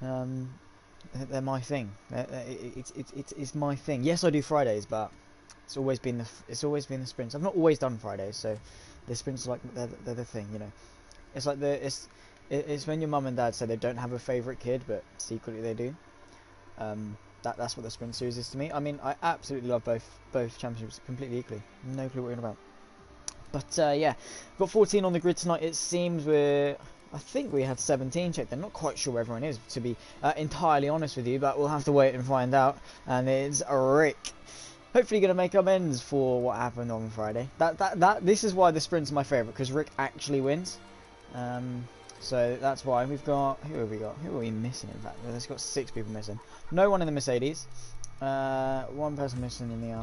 Um, they're my thing. It's my thing. Yes, I do Fridays, but it's always been the sprints. I've not always done Fridays, so the sprints are like they're the thing, you know. It's like it's when your mum and dad say they don't have a favourite kid, but secretly they do. That's what the sprint series is to me. I mean, I absolutely love both championships completely equally. No clue what you're on about. But yeah, got 14 on the grid tonight. It seems I think we had 17 checked. I'm not quite sure where everyone is, to be entirely honest with you, but we'll have to wait and find out. And it's Rick. Hopefully going to make amends for what happened on Friday. This is why the sprint's my favourite, because Rick actually wins. So that's why we've got... Who have we got? Who are we missing, in fact? There's got 6 people missing. No one in the Mercedes. One person missing in the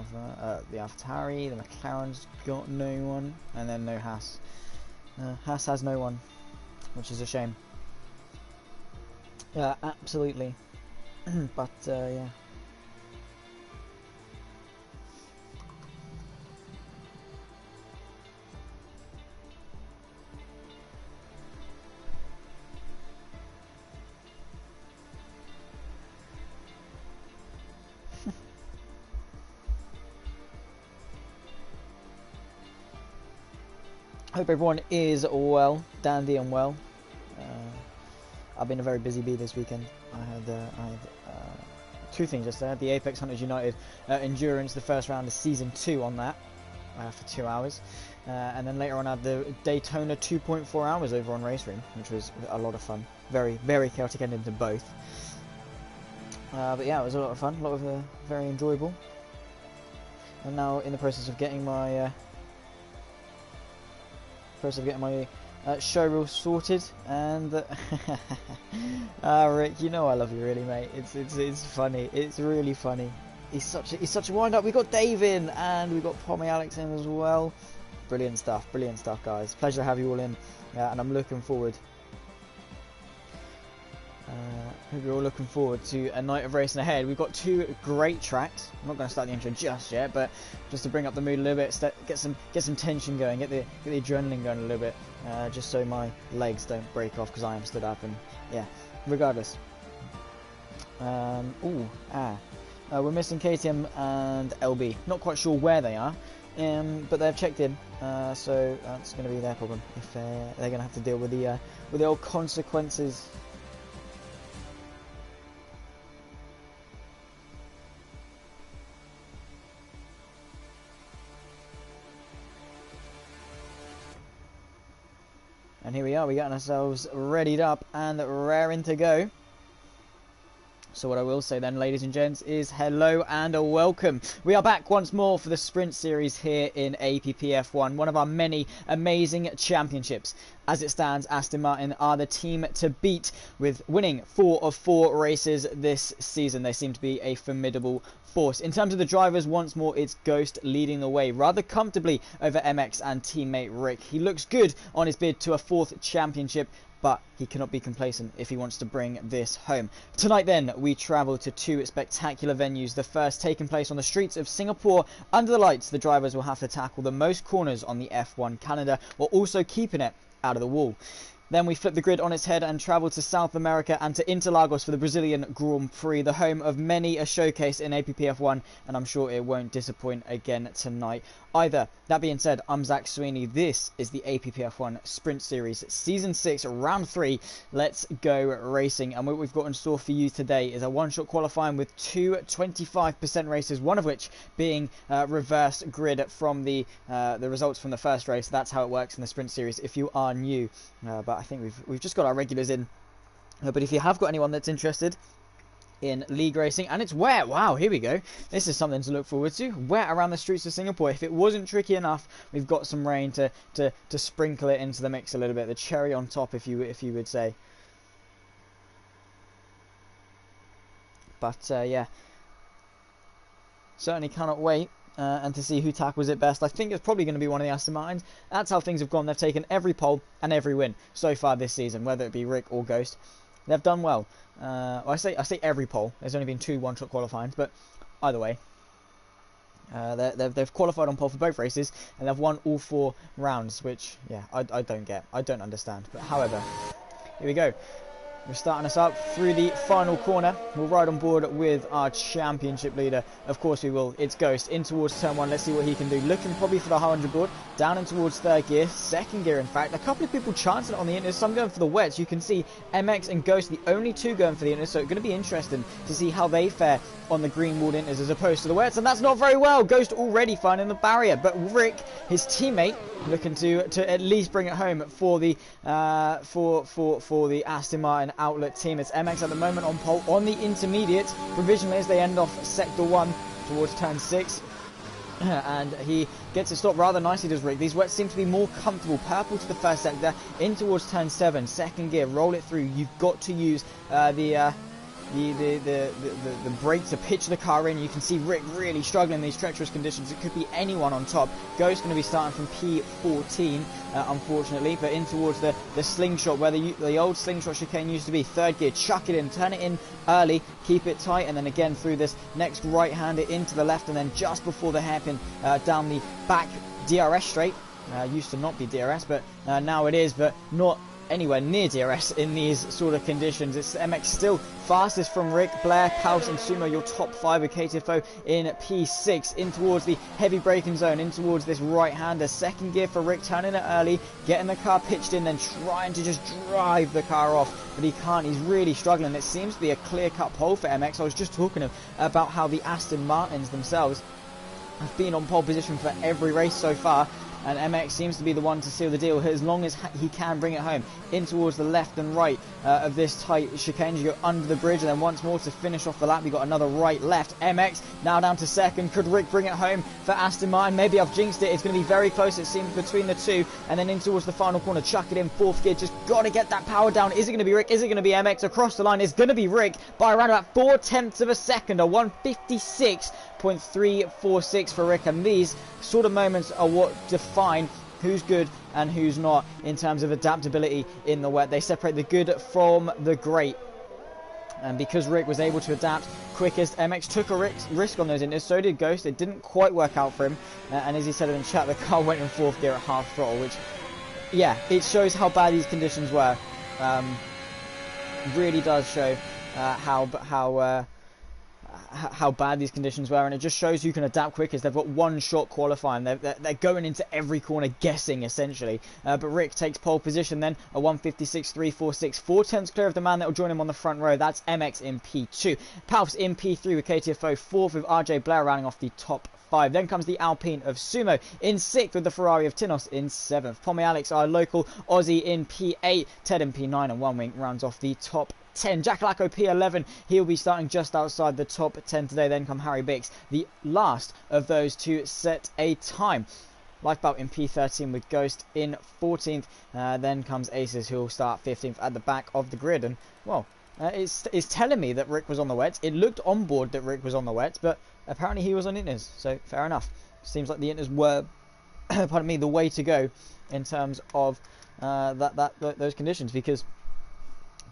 AlphaTauri. The McLaren's got no one. And then no Haas. Haas has no one, which is a shame. Absolutely. But, yeah. Hope everyone is well, dandy and well. I've been a very busy bee this weekend. I had 2 things yesterday. I had the Apex Hunters United Endurance, the first round of Season 2 on that for 2 hours. And then later on I had the Daytona 2.4 hours over on Race Room, which was a lot of fun. Very, very chaotic ending to both. But yeah, it was a lot of fun, a lot of very enjoyable. I'm now in the process of getting my... show reel sorted, and Rick, you know I love you really, mate. It's funny. It's really funny. He's such a wind up. We got Dave in, and we got Pommy Alex in as well. Brilliant stuff, guys. Pleasure to have you all in, and I'm looking forward. Hope you're all looking forward to a night of racing ahead. We've got 2 great tracks. I'm not going to start the intro just yet, but just to bring up the mood a little bit, get some tension going, get the adrenaline going a little bit, just so my legs don't break off because I am stood up. And yeah, regardless. We're missing KTM and LB. Not quite sure where they are, but they've checked in, so that's going to be their problem if they're going to have to deal with the old consequences. And here we are, we got ourselves readied up and raring to go. So what I will say then, ladies and gents, is hello and a welcome. We are back once more for the Sprint Series here in APPF1, one of our many amazing championships. As it stands, Aston Martin are the team to beat, with winning 4 of 4 races this season. They seem to be a formidable force. In terms of the drivers, once more, it's Ghost leading the way rather comfortably over MX and teammate Rick. He looks good on his bid to a 4th championship, but he cannot be complacent if he wants to bring this home. Tonight then, we travel to 2 spectacular venues. The first taking place on the streets of Singapore. Under the lights, the drivers will have to tackle the most corners on the F1 calendar, while also keeping it out of the wall. Then we flip the grid on its head and travel to South America and to Interlagos for the Brazilian Grand Prix, the home of many a showcase in APPF1, and I'm sure it won't disappoint again tonight either. That being said, I'm Zach Sweeney. This is the APPF1 Sprint Series Season 6, Round 3. Let's go racing. And what we've got in store for you today is a one-shot qualifying with 2 25% races, one of which being reverse grid from the results from the first race. That's how it works in the Sprint Series if you are new. But I think we've just got our regulars in. But if you have got anyone that's interested in league racing, and it's wet, wow, here we go. This is something to look forward to. Wet around the streets of Singapore. If it wasn't tricky enough, we've got some rain to sprinkle it into the mix a little bit. The cherry on top, if you would say. But yeah, certainly cannot wait. And to see who tackles it best. I think it's probably going to be one of the Aston Martins. That's how things have gone. They've taken every pole and every win so far this season, whether it be Rick or Ghost. They've done well. I say every pole. There's only been 2 one-shot qualifyings, but either way, they've qualified on pole for both races, and they've won all 4 rounds, which, yeah, I don't get. I don't understand. But however, here we go. We're starting us up through the final corner. We'll ride on board with our championship leader. Of course we will. It's Ghost in towards turn 1. Let's see what he can do. Looking probably for the 100 board. Down in towards third gear. Second gear, in fact. A couple of people chancing it on the inters. Some going for the wets. You can see MX and Ghost, the only two going for the inters. So it's going to be interesting to see how they fare on the green walled inters as opposed to the wets. And that's not very well. Ghost already finding the barrier. But Rick, his teammate, looking to at least bring it home for the for the Aston Martin outlet team. It's MX at the moment on pole on the intermediate provisionally as they end off sector 1 towards turn 6. And he gets it stopped rather nicely, does Rick. These wets seem to be more comfortable. Purple to the first sector, in towards turn 7, second gear, roll it through. You've got to use the brake to pitch the car in. You can see Rick really struggling in these treacherous conditions. It could be anyone on top. Ghost going to be starting from P14, unfortunately, but in towards the slingshot where the old slingshot chicane used to be. Third gear, chuck it in, turn it in early, keep it tight, and then again through this next right-hander into the left, and then just before the hairpin down the back DRS straight. Used to not be DRS, but now it is, but not anywhere near DRS in these sort of conditions. It's MX still fastest from Rick, Blair, Paus and Sumo, your top 5 with KTFO in P6, in towards the heavy braking zone, in towards this right-hander. Second gear for Rick, turning it early, getting the car pitched in, then trying to just drive the car off, but he can't. He's really struggling. It seems to be a clear-cut pole for MX. I was just talking about how the Aston Martins themselves have been on pole position for every race so far, and MX seems to be the one to seal the deal as long as he can bring it home. In towards the left and right of this tight chicane, you go under the bridge, and then once more to finish off the lap, we got another right-left. MX now down to second. Could Rick bring it home for Aston Martin? Maybe I've jinxed it. It's going to be very close, it seems, between the two. And then in towards the final corner, chuck it in, fourth gear. Just got to get that power down. Is it going to be Rick? Is it going to be MX? Across the line, it's going to be Rick by around about 0.4 of a second, a 1:56.346 for Rick. And these sort of moments are what define who's good and who's not in terms of adaptability in the wet. They separate the good from the great. And because Rick was able to adapt quickest, MX took a risk on those inters. So did Ghost. It didn't quite work out for him. And as he said in chat, the car went in fourth gear at half throttle, which, yeah, it shows how bad these conditions were. Really does show how bad these conditions were, and it just shows you can adapt quickest. They've got one shot qualifying. They're going into every corner guessing, essentially. But Rick takes pole position then, a 1:56.346, 4/10 clear of the man that will join him on the front row. That's MX in P2. Paus in P3 with KTFO, 4th with RJ Blair rounding off the top 5. Then comes the Alpine of Sumo in 6th with the Ferrari of Tinos in 7th. Pommy Alex, our local Aussie, in P8. Ted in P9, and One Wing rounds off the top 10. Jack Lacko P11, he'll be starting just outside the top 10 today. Then come Harry Bix, the last of those to set a time. Lifeboat in P13 with Ghost in 14th. Then comes Aces, who'll start 15th at the back of the grid. And, well, it's telling me that Rick was on the wets. It looked on board that Rick was on the wets, but apparently he was on inters, so fair enough. Seems like the inters were, pardon me, the way to go in terms of those conditions, because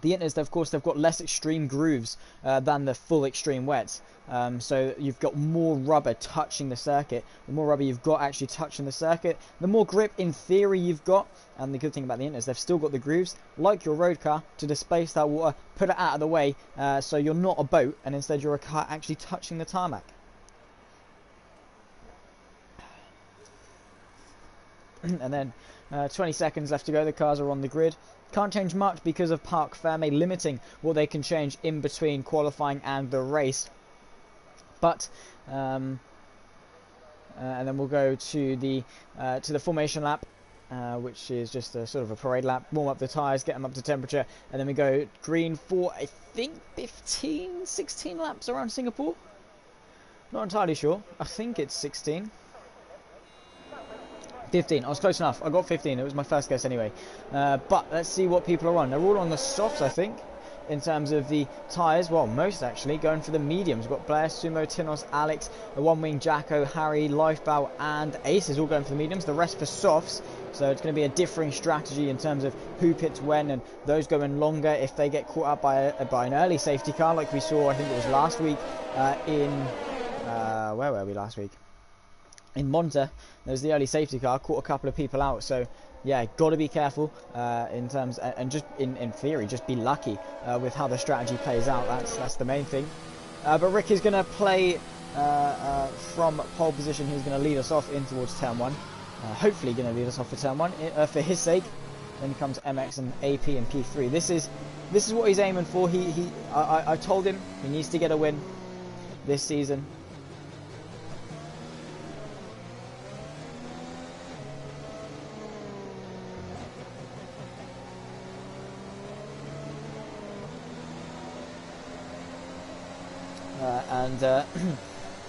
the inters, of course, they've got less extreme grooves than the full extreme wets. So you've got more rubber touching the circuit. The more rubber you've got actually touching the circuit, the more grip in theory you've got. And the good thing about the inters, they've still got the grooves, like your road car, to displace that water, put it out of the way, so you're not a boat, and instead you're a car actually touching the tarmac. And then 20 seconds left to go. The cars are on the grid. Can't change much because of Parc Ferme limiting what they can change in between qualifying and the race. But and then we'll go to the formation lap, which is just a sort of a parade lap. Warm up the tyres, get them up to temperature, and then we go green for, I think, 15, 16 laps around Singapore. Not entirely sure. I think it's 16. 15. I was close enough. I got 15. It was my first guess anyway. But let's see what people are on. They're all on the softs, I think, in terms of the tyres. Well, most actually going for the mediums. We've got Blair, Sumo, Tinos, Alex, the One Wing, Jacko, Harry, Lifebow, and Aces all going for the mediums. The rest for softs. So it's going to be a differing strategy in terms of who pits when, and those going longer if they get caught up by an early safety car, like we saw, I think it was last week where were we last week? In Monza, there was the early safety car, caught a couple of people out, so yeah, got to be careful in terms, and just in theory, just be lucky with how the strategy plays out. That's the main thing. But Rick is going to play from pole position. He's going to lead us off in towards turn 1. Hopefully going to lead us off for turn 1 for his sake. Then comes MX and AP and P3. This is what he's aiming for. I told him he needs to get a win this season.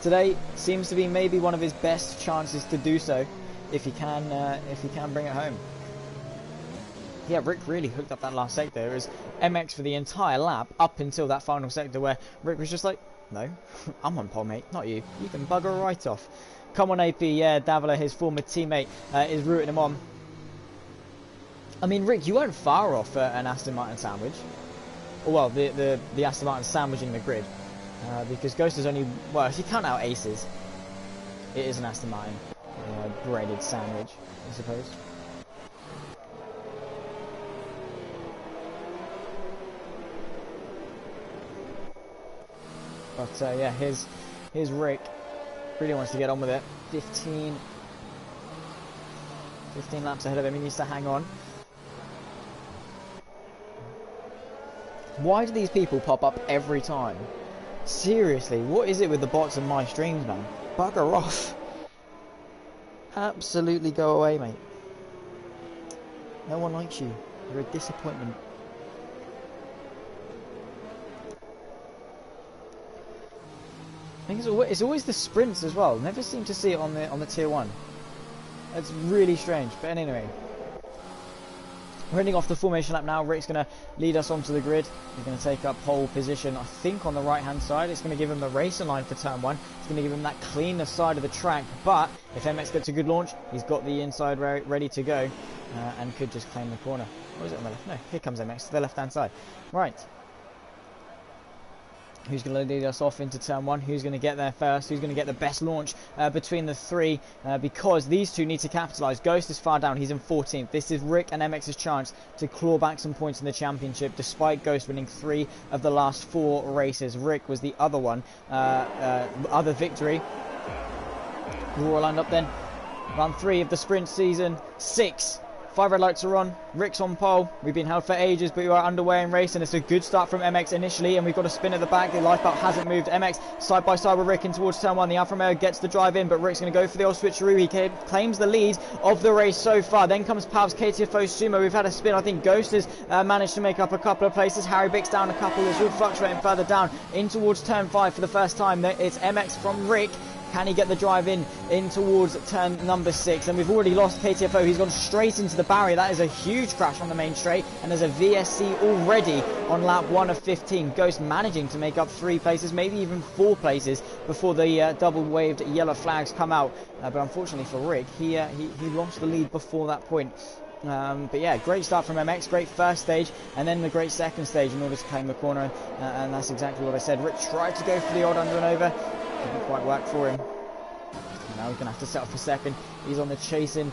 Today seems to be maybe one of his best chances to do so, if he can bring it home. Yeah, Rick really hooked up that last sector. It was MX for the entire lap up until that final sector where Rick was just like, no, I'm on pole, mate, not you. You can bugger right off. Come on, AP. Yeah, Davila, his former teammate, is rooting him on. I mean, Rick, you weren't far off an Aston Martin sandwich. Or, well, the Aston Martin sandwiching the grid. Because Ghost is only, well, if you count out aces, it is an Aston Martin breaded sandwich, I suppose. But yeah, here's Rick. Really wants to get on with it. 15 laps ahead of him. He needs to hang on. Why do these people pop up every time? Seriously, what is it with the bots and my streams, man? Bugger off. Absolutely go away, mate. No one likes you. You're a disappointment. I think it's always the sprints as well. Never seem to see it on the tier 1. It's really strange. But anyway, we're heading off the formation lap now. Rick's going to lead us onto the grid. He's going to take up pole position, I think, on the right-hand side. It's going to give him the racing line for turn 1. It's going to give him that cleaner side of the track. But if MX gets a good launch, he's got the inside ready to go and could just claim the corner. Or is it on the left? No, here comes MX to the left-hand side. Right. Who's going to lead us off into turn 1? Who's going to get there first? Who's going to get the best launch between the three? Because these two need to capitalise. Ghost is far down. He's in 14th. This is Rick and MX's chance to claw back some points in the championship, despite Ghost winning 3 of the last 4 races. Rick was the other one, other victory. We're all lined up then. Round 3 of the sprint season 6. 5 red lights are on. Rick's on pole. We've been held for ages, but we are underway in race, and it's a good start from MX initially, and we've got a spin at the back. The lifebelt hasn't moved. MX side by side with Rick in towards turn 1. The Alfa Romeo gets the drive in, but Rick's going to go for the old switcheroo. He claims the lead of the race so far. Then comes Pav's KTFO Sumo. We've had a spin. I think Ghost has managed to make up a couple of places. Harry Bick's down a couple. It's all fluctuating further down in towards turn 5 for the first time. It's MX from Rick. Can he get the drive in towards turn number 6? And we've already lost KTFO. He's gone straight into the barrier. That is a huge crash on the main straight. And there's a VSC already on lap 1 of 15. Ghost managing to make up 3 places, maybe even 4 places before the double-waved yellow flags come out. But unfortunately for Rick, he lost the lead before that point. But yeah, great start from MX, great first stage, and then the great second stage in order to claim the corner. And that's exactly what I said. Rick tried to go for the odd under and over. Didn't quite work for him. Now he's going to have to settle for second. He's on the chasing.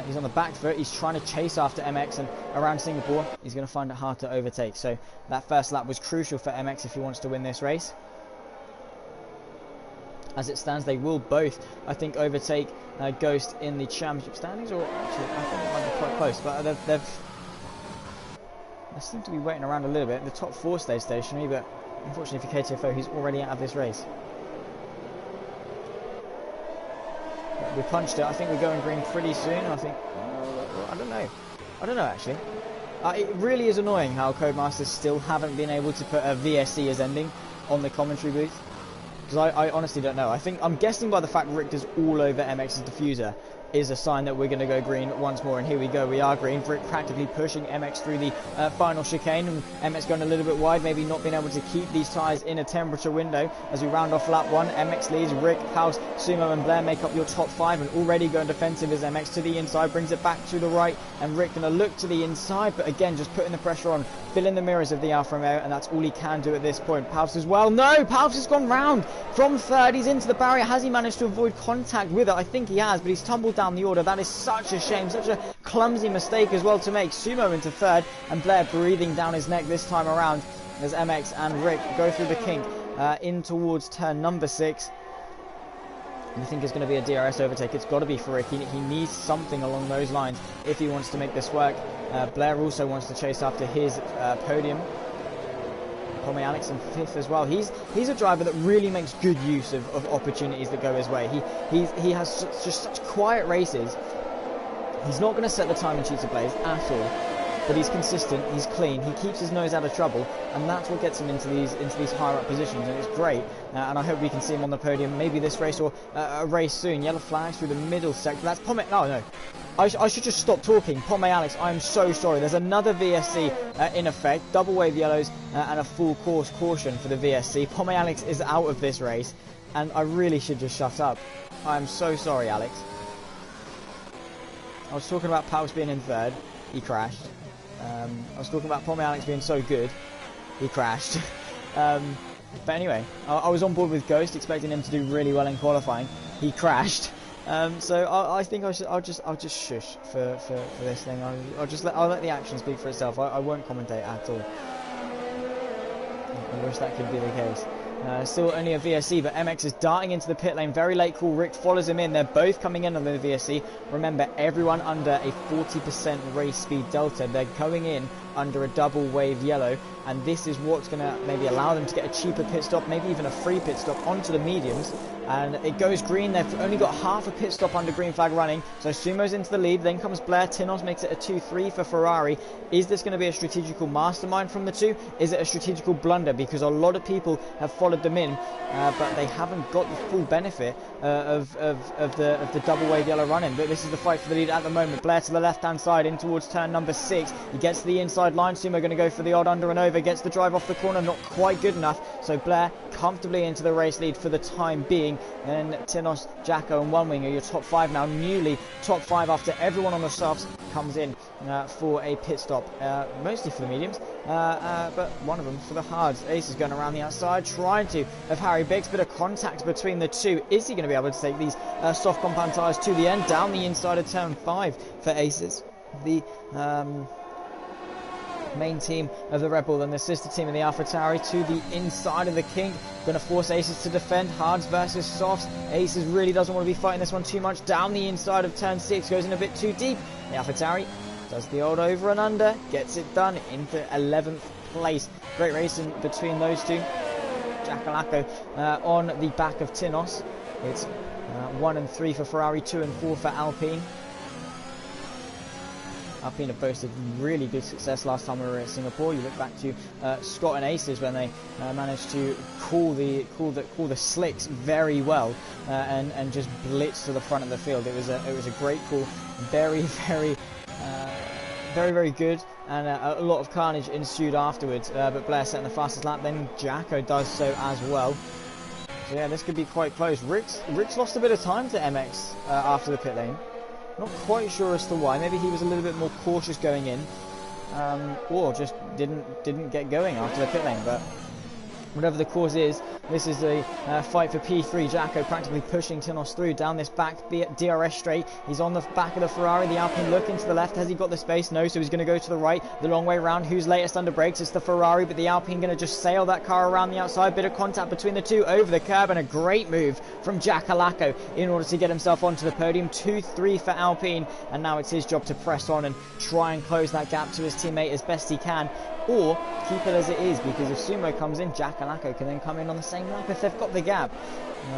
He's on the back foot. He's trying to chase after MX, and around Singapore, he's going to find it hard to overtake. So that first lap was crucial for MX if he wants to win this race. As it stands, they will both, I think, overtake Ghost in the championship standings, or actually, I think it might be quite close. But they seem to be waiting around a little bit. The top 4 stay stationary, but unfortunately for KTFO, he's already out of this race. We punched it. I think we're going green pretty soon. I think, I don't know actually. It really is annoying how Codemasters still haven't been able to put a VSC as ending on the commentary booth, because I honestly don't know. I'm guessing by the fact Rick is all over MX's diffuser is a sign that we're going to go green once more, and here we go. We are green. Rick practically pushing MX through the final chicane, and MX going a little bit wide, maybe not being able to keep these tyres in a temperature window. As we round off lap 1, MX leads. Rick, House, Sumo and Blair make up your top 5, and already going defensive as MX to the inside, brings it back to the right, and Rick going to look to the inside, but again just putting the pressure on, filling the mirrors of the Alfa Romeo, and that's all he can do at this point. Palps as well. No, Palps has gone round from third. He's into the barrier. Has he managed to avoid contact with it? I think he has, but he's tumbled down the order. That is such a shame, such a clumsy mistake as well to make. Sumo into third, and Blair breathing down his neck this time around as MX and Rick go through the kink in towards turn number 6. I think it's going to be a DRS overtake. It's got to be for Rick. He needs something along those lines if he wants to make this work. Blair also wants to chase after his podium. Paulo Alex in 5th as well. He's a driver that really makes good use of opportunities that go his way. He has just such quiet races. He's not going to set the time in Cheats Ablaze at all. But he's consistent, he's clean, he keeps his nose out of trouble, and that's what gets him into these higher up positions, and it's great. And I hope we can see him on the podium, maybe this race or a race soon. Yellow flags through the middle sector. That's Paulo. Oh no, I should just stop talking. Paulo Alex, I'm so sorry. There's another VSC in effect. Double wave yellows and a full course caution for the VSC. Paulo Alex is out of this race, and I really should just shut up. I'm so sorry, Alex. I was talking about Paus being in third. He crashed. I was talking about Paulo Alex being so good. He crashed. But anyway, I was on board with Ghost, expecting him to do really well in qualifying. He crashed. So I think I'll just shush for this thing. I'll let the action speak for itself. I won't commentate at all. I wish that could be the case. Still only a VSC, but MX is darting into the pit lane. Very late call. Rick follows him in. They're both coming in on the VSC. Remember, everyone under a 40% race speed delta. They're going in under a double wave yellow, and this is what's going to maybe allow them to get a cheaper pit stop, maybe even a free pit stop onto the mediums. And it goes green. They've only got half a pit stop under green flag running. So Sumo's into the lead. Then comes Blair. Tinos makes it a 2-3 for Ferrari. Is this going to be a strategical mastermind from the two? Is it a strategical blunder? Because a lot of people have followed them in, but they haven't got the full benefit of the double wave yellow running. But this is the fight for the lead at the moment. Blair to the left-hand side in towards turn number 6. He gets to the inside line. Sumo going to go for the odd under and over. Gets the drive off the corner. Not quite good enough. So Blair comfortably into the race lead for the time being. And Tinos, Jacko and One Wing are your top 5 now. Newly top 5 after everyone on the softs comes in for a pit stop. Mostly for the mediums, but one of them for the hards. Ace is going around the outside, trying to have Harry Biggs. Bit of contact between the two. Is he going to be able to take these soft compound tyres to the end? Down the inside of turn 5 for Aces. The main team of the Red Bull and the sister team of the AlphaTauri to the inside of the kink. Going to force Aces to defend. Hards versus softs. Aces really doesn't want to be fighting this one too much. Down the inside of turn 6. Goes in a bit too deep. The AlphaTauri does the old over and under. Gets it done into 11th place. Great racing between those two. Jackalacco on the back of Tinos. It's 1 and 3 for Ferrari, 2 and 4 for Alpine. Alpine have boasted really good success last time we were at Singapore. You look back to Scott and Aces when they managed to call the slicks very well and just blitz to the front of the field. It was a great call, very good, and a lot of carnage ensued afterwards. But Blair setting the fastest lap, then Jacko does so as well. So yeah, this could be quite close. Rick's lost a bit of time to MX after the pit lane. Not quite sure as to why. Maybe he was a little bit more cautious going in, or just didn't get going after the pit lane. But whatever the cause is, this is a fight for P3. Jacko practically pushing Tinos through down this back DRS straight. He's on the back of the Ferrari. The Alpine looking to the left. Has he got the space? No, so he's going to go to the right. The long way around. Who's latest under brakes? It's the Ferrari, but the Alpine going to just sail that car around the outside. Bit of contact between the two over the curb, and a great move from Jackalacco in order to get himself onto the podium. 2-3 for Alpine, and now it's his job to press on and try and close that gap to his teammate as best he can, or keep it as it is, because if Sumo comes in, Jackalacco can then come in on the same lap if they've got the gap.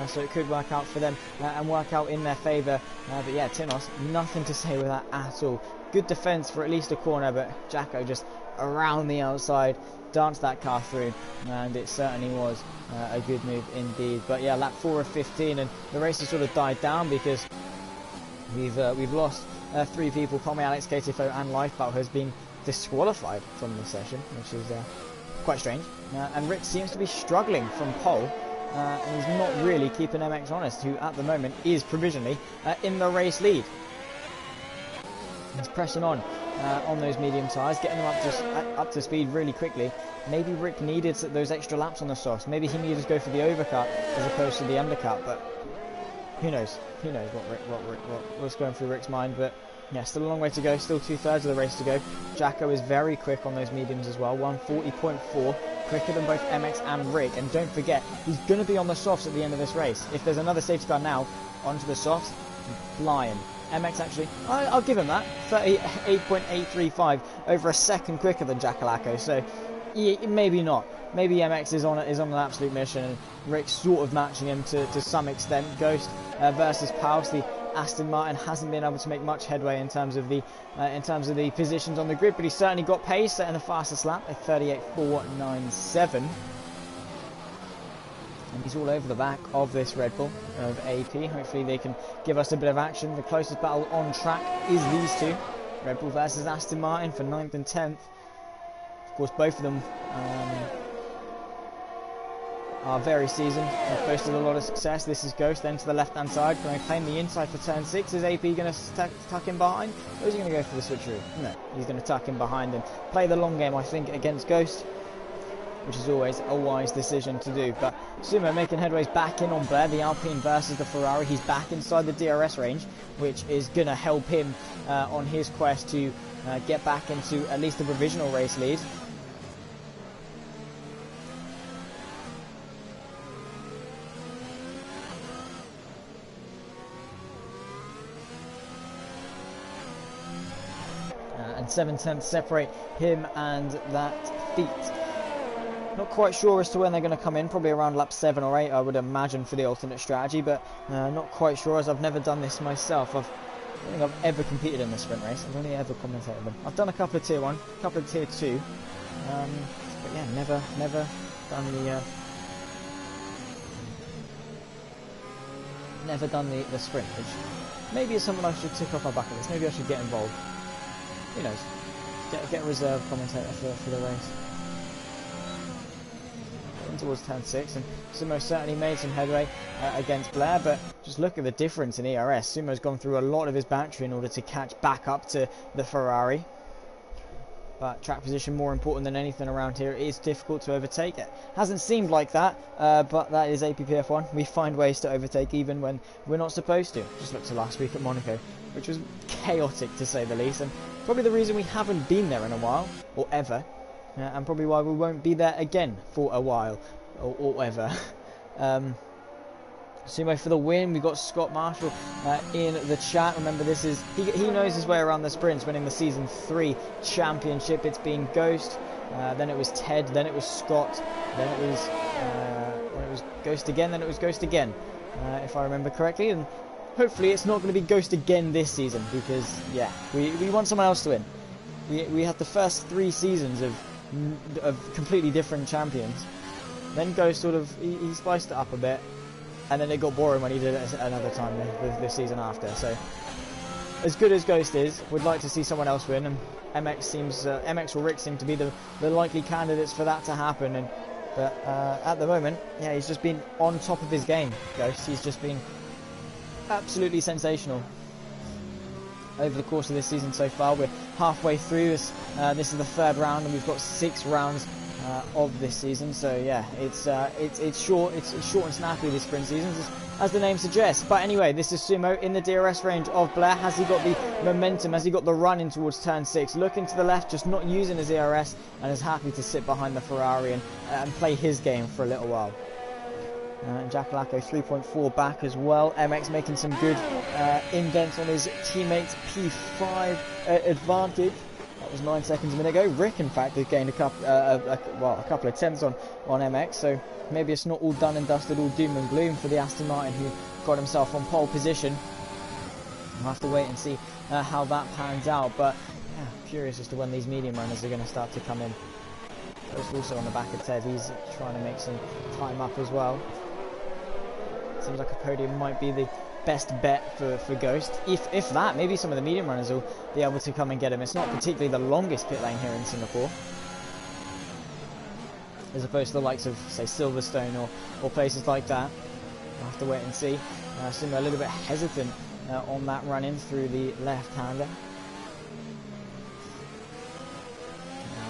So it could work out for them and work out in their favour. But yeah, Tinos, nothing to say with that at all. Good defence for at least a corner, but Jacko just around the outside, danced that car through, and it certainly was a good move indeed. But yeah, lap 4 of 15, and the race has sort of died down because we've lost 3 people. Paulo Alex, KTFO and Lifeboat has been disqualified from the session, which is quite strange. And Rick seems to be struggling from pole, and he's not really keeping MX honest, who at the moment is provisionally in the race lead. He's pressing on those medium tyres, getting them up to speed really quickly. Maybe Rick needed those extra laps on the softs. Maybe he needed to go for the overcut as opposed to the undercut. But who knows? Who knows what's going through Rick's mind? But Yeah, still a long way to go, still 2/3 of the race to go. Jacko is very quick on those mediums as well, 140.4, quicker than both MX and Rick. And don't forget, he's going to be on the softs at the end of this race. If there's another safety car now, onto the softs, flying. MX actually, I'll give him that, 38.835, over a second quicker than Jackalacco, so maybe not. Maybe MX is on an absolute mission, and Rick's sort of matching him to some extent. Ghost versus Paulo, the Aston Martin hasn't been able to make much headway in terms of the positions on the grid, but he's certainly got pace, setting the fastest lap at 38.497. And he's all over the back of this Red Bull of AP. Hopefully they can give us a bit of action. The closest battle on track is these two. Red Bull versus Aston Martin for 9th and 10th. Of course, both of them are very seasoned. They've boasted a lot of success. This is Ghost, then to the left-hand side. Going to claim the inside for turn 6. Is AP going to tuck him behind? Or is he going to go for the switcheroo? No, he's going to tuck him behind and play the long game, I think, against Ghost, which is always a wise decision to do. But Sumo making headways back in on Blair, the Alpine versus the Ferrari. He's back inside the DRS range, which is going to help him on his quest to get back into at least the provisional race lead. And 7/10 separate him and that feat. Not quite sure as to when they're going to come in, probably around lap 7 or 8 I would imagine for the alternate strategy, but not quite sure as I've never done this myself. I don't think I've ever competed in this sprint race. I've only ever commentated them. I've done a couple of tier 1, a couple of tier 2, but yeah, never done the sprint, which maybe is something I should tick off my bucket list. Maybe I should get involved. Who knows? Get a reserve commentator for the race. Towards turn 6, and Sumo certainly made some headway against Blair, but just look at the difference in ERS. Sumo's gone through a lot of his battery in order to catch back up to the Ferrari, but track position more important than anything around here. It is difficult to overtake. It hasn't seemed like that, but that is APPF1. We find ways to overtake even when we're not supposed to. Just look to last week at Monaco, which was chaotic to say the least, and probably the reason we haven't been there in a while, or ever. And probably why we won't be there again for a while, or ever. Sumo for the win. We've got Scott Marshall in the chat. Remember, this is he knows his way around the sprints, winning the Season 3 championship. It's been Ghost, then it was Ted, then it was Scott, then it was Ghost again, then it was Ghost again, if I remember correctly. And hopefully it's not going to be Ghost again this season, because yeah, we want someone else to win. We had the first 3 seasons of completely different champions. Then Ghost sort of he spiced it up a bit, and then it got boring when he did it another time the season after. So as good as Ghost is, we'd like to see someone else win, and MX or Rick seem to be the likely candidates for that to happen. But at the moment, yeah, he's just been on top of his game. Ghost, he's just been absolutely sensational over the course of this season so far. We're halfway through this. This is the 3rd round, and we've got 6 rounds of this season. So yeah, it's short and snappy, this sprint season, as the name suggests. But anyway, this is Sumo in the DRS range of Blair. Has he got the momentum? Has he got the run in towards turn 6? Looking to the left, just not using his ERS, and is happy to sit behind the Ferrari and play his game for a little while. Jackalacco 3.4 back as well. MX making some good indents on his teammates' P5 advantage. That was 9 seconds a minute ago. Rick, in fact, has gained a couple of tenths on MX. So maybe it's not all done and dusted, all doom and gloom for the Aston Martin, who got himself on pole position. We'll have to wait and see how that pans out. But yeah, curious as to when these medium runners are going to start to come in. It's also on the back of Ted. He's trying to make some time up as well. Seems like a podium might be the best bet for Ghost. If that, maybe some of the medium runners will be able to come and get him. It's not particularly the longest pit lane here in Singapore, as opposed to the likes of, say, Silverstone or places like that. We'll have to wait and see. Sumo a little bit hesitant on that run-in through the left-hander.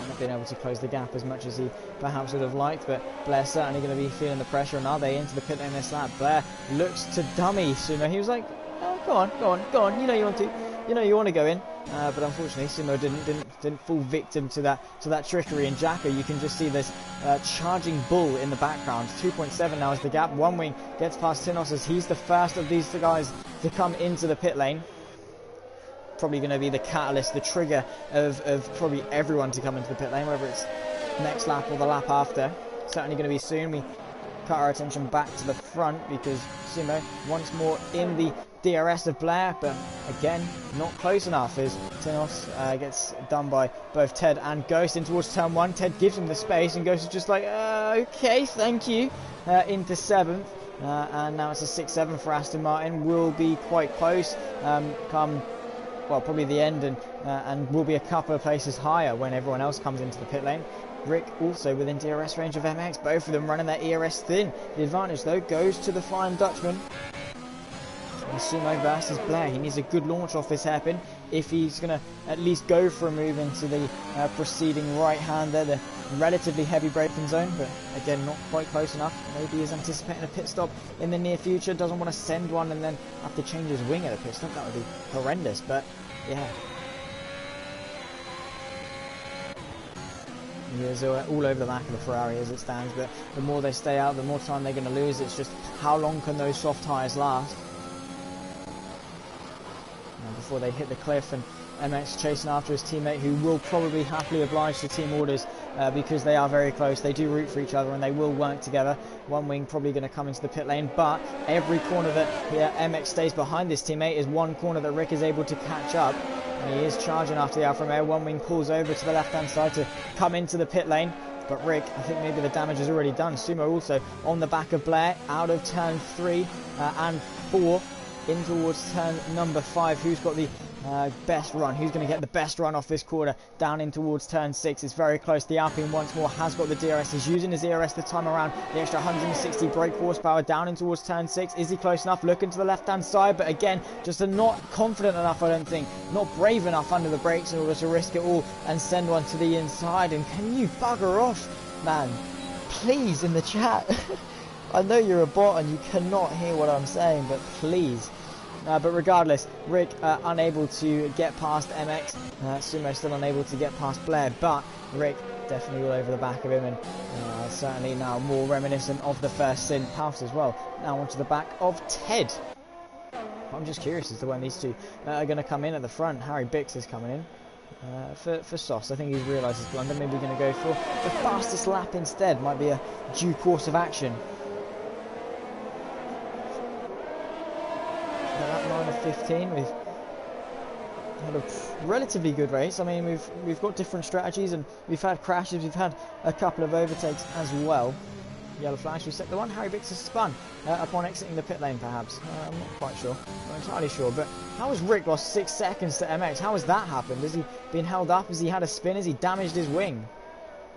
Not being able to close the gap as much as he perhaps would have liked, but Blair's certainly going to be feeling the pressure. And are they into the pit lane this lap? Blair looks to dummy Sumo. He was like, oh, go on, you know you want to. you know, you want to go in, but unfortunately Sumo didn't fall victim to that trickery. And Jacko, you can just see this charging bull in the background. 2.7 now is the gap. One Wing gets past Tinos as he's the first of these guys to come into the pit lane. Probably going to be the catalyst, the trigger of probably everyone to come into the pit lane, whether it's next lap or the lap after. Certainly going to be soon. We cut our attention back to the front because Sumo once more in the DRS of Blair, but again not close enough as Tinos gets done by both Ted and Ghost in towards turn 1. Ted gives him the space and Ghost is just like, okay, thank you, into 7th. And now it's a 6-7 for Aston Martin. Will be quite close come, well, probably the end, and will be a couple of places higher when everyone else comes into the pit lane. Rick also within DRS range of MX, both of them running their ERS thin. The advantage though goes to the Flying Dutchman. And Sumo versus Blair. He needs a good launch off this hairpin if he's going to at least go for a move into the preceding right hand there, the relatively heavy braking zone, but again not quite close enough. Maybe he's anticipating a pit stop in the near future, doesn't want to send one and then have to change his wing at a pit stop. That would be horrendous, but yeah. He is all over the back of the Ferrari as it stands, but the more they stay out, the more time they're going to lose. It's just how long can those soft tyres last before they hit the cliff, and MX chasing after his teammate, who will probably happily oblige to team orders because they are very close. They do root for each other and they will work together. One Wing probably going to come into the pit lane, but every corner that MX stays behind this teammate is one corner that Rick is able to catch up. And he is charging after the Alfa Romeo. One Wing pulls over to the left-hand side to come into the pit lane. But Rick, I think maybe the damage is already done. Sumo also on the back of Blair, out of turn 3 and 4, in towards turn number 5. Who's got the best run? Who's going to get the best run off this quarter? Down in towards turn 6. It's very close. The Alpine once more has got the DRS. He's using his DRS the time around. The extra 160 brake horsepower down in towards turn 6. Is he close enough? Looking to the left-hand side, but again, just not confident enough, I don't think. Not brave enough under the brakes in order to risk it all and send one to the inside. And can you bugger off, man? Please, in the chat. I know you're a bot and you cannot hear what I'm saying, but please. But regardless, Rick unable to get past MX. Sumo still unable to get past Blair, but Rick definitely all over the back of him, and certainly now more reminiscent of the first Sin Paus as well. Now onto the back of Ted. I'm just curious as to when these two are going to come in at the front. Harry Bix is coming in for Sauce. I think he's realised his blunder. Maybe we're going to go for the fastest lap instead. Might be a due course of action. At 9 of 15, we've had a relatively good race. I mean, we've got different strategies and we've had crashes. We've had a couple of overtakes as well. Yellow flash. We sector 1. Harry Bix has spun upon exiting the pit lane, perhaps. I'm not quite sure. Not entirely sure. But how has Rick lost 6 seconds to MX? How has that happened? Has he been held up? Has he had a spin? Has he damaged his wing?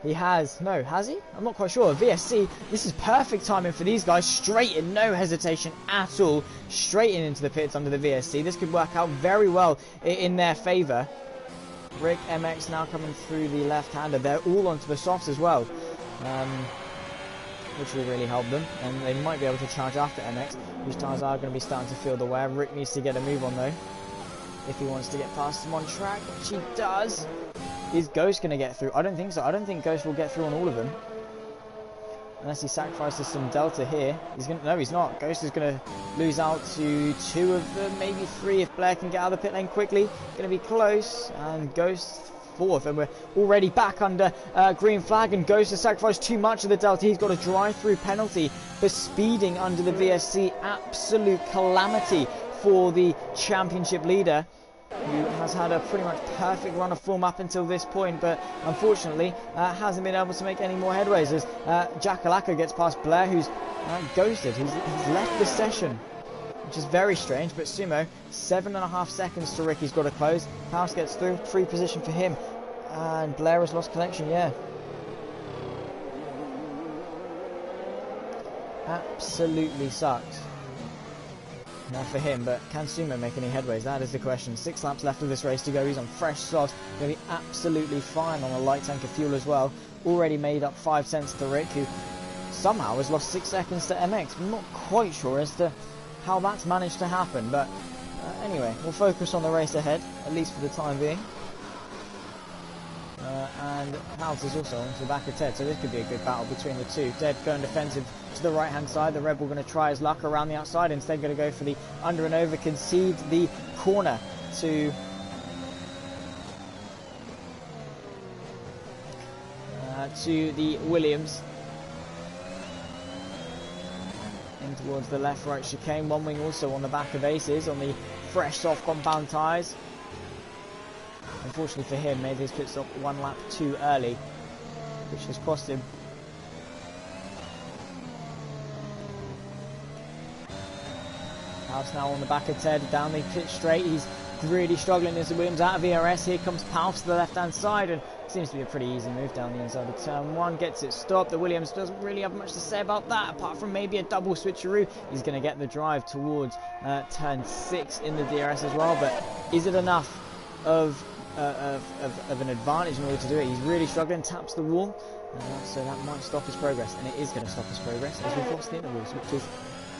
He has. No, has he? I'm not quite sure. VSC, this is perfect timing for these guys. Straight in, no hesitation at all. Straight in into the pits under the VSC. This could work out very well in their favour. Rick, MX now coming through the left-hander. They're all onto the softs as well, which will really help them. And they might be able to charge after MX, whose tyres are going to be starting to feel the wear. Rick needs to get a move on, though, if he wants to get past them on track, which he does. Is Ghost going to get through? I don't think so. I don't think Ghost will get through on all of them. Unless he sacrifices some delta here. No, he's not. Ghost is going to lose out to 2 of them, maybe 3 if Blair can get out of the pit lane quickly. Going to be close. And Ghost 4th. And we're already back under green flag. And Ghost has sacrificed too much of the delta. He's got a drive-through penalty for speeding under the VSC. Absolute calamity for the championship leader, who has had a pretty much perfect run of form up until this point, but unfortunately hasn't been able to make any more headways as Jackalaka gets past Blair, who's ghosted. He's left the session, which is very strange. But Sumo, 7.5 seconds to Rick. He's got to close. Paus gets through. 3 position for him, and Blair has lost connection. Yeah, absolutely sucks. Now for him, but can Sumo make any headways? That is the question. 6 laps left of this race to go. He's on fresh sod. Going to be absolutely fine on a light tank of fuel as well. Already made up 5 cents to Rick, who somehow has lost 6 seconds to MX. I'm not quite sure as to how that's managed to happen, but anyway, we'll focus on the race ahead, at least for the time being. And Paulo is also onto the back of Ted, so this could be a good battle between the two. Ted going defensive to the right hand side, the Red Bull going to try his luck around the outside, instead going to go for the under and over, concede the corner to the Williams. In towards the left right chicane, one wing also on the back of Aces on the fresh soft compound tyres. Unfortunately for him, made his pit stop one lap too early, which has cost him. Paulo's now on the back of Ted down the pit straight. He's really struggling as the Williams out of ERS. Here comes Paulo to the left hand side, and seems to be a pretty easy move down the inside of turn 1. Gets it stopped. The Williams doesn't really have much to say about that, apart from maybe a double switcheroo. He's going to get the drive towards turn 6 in the DRS as well, but is it enough of an advantage in order to do it? He's really struggling, taps the wall, so that might stop his progress, and it is going to stop his progress as we've lost the intervals, which is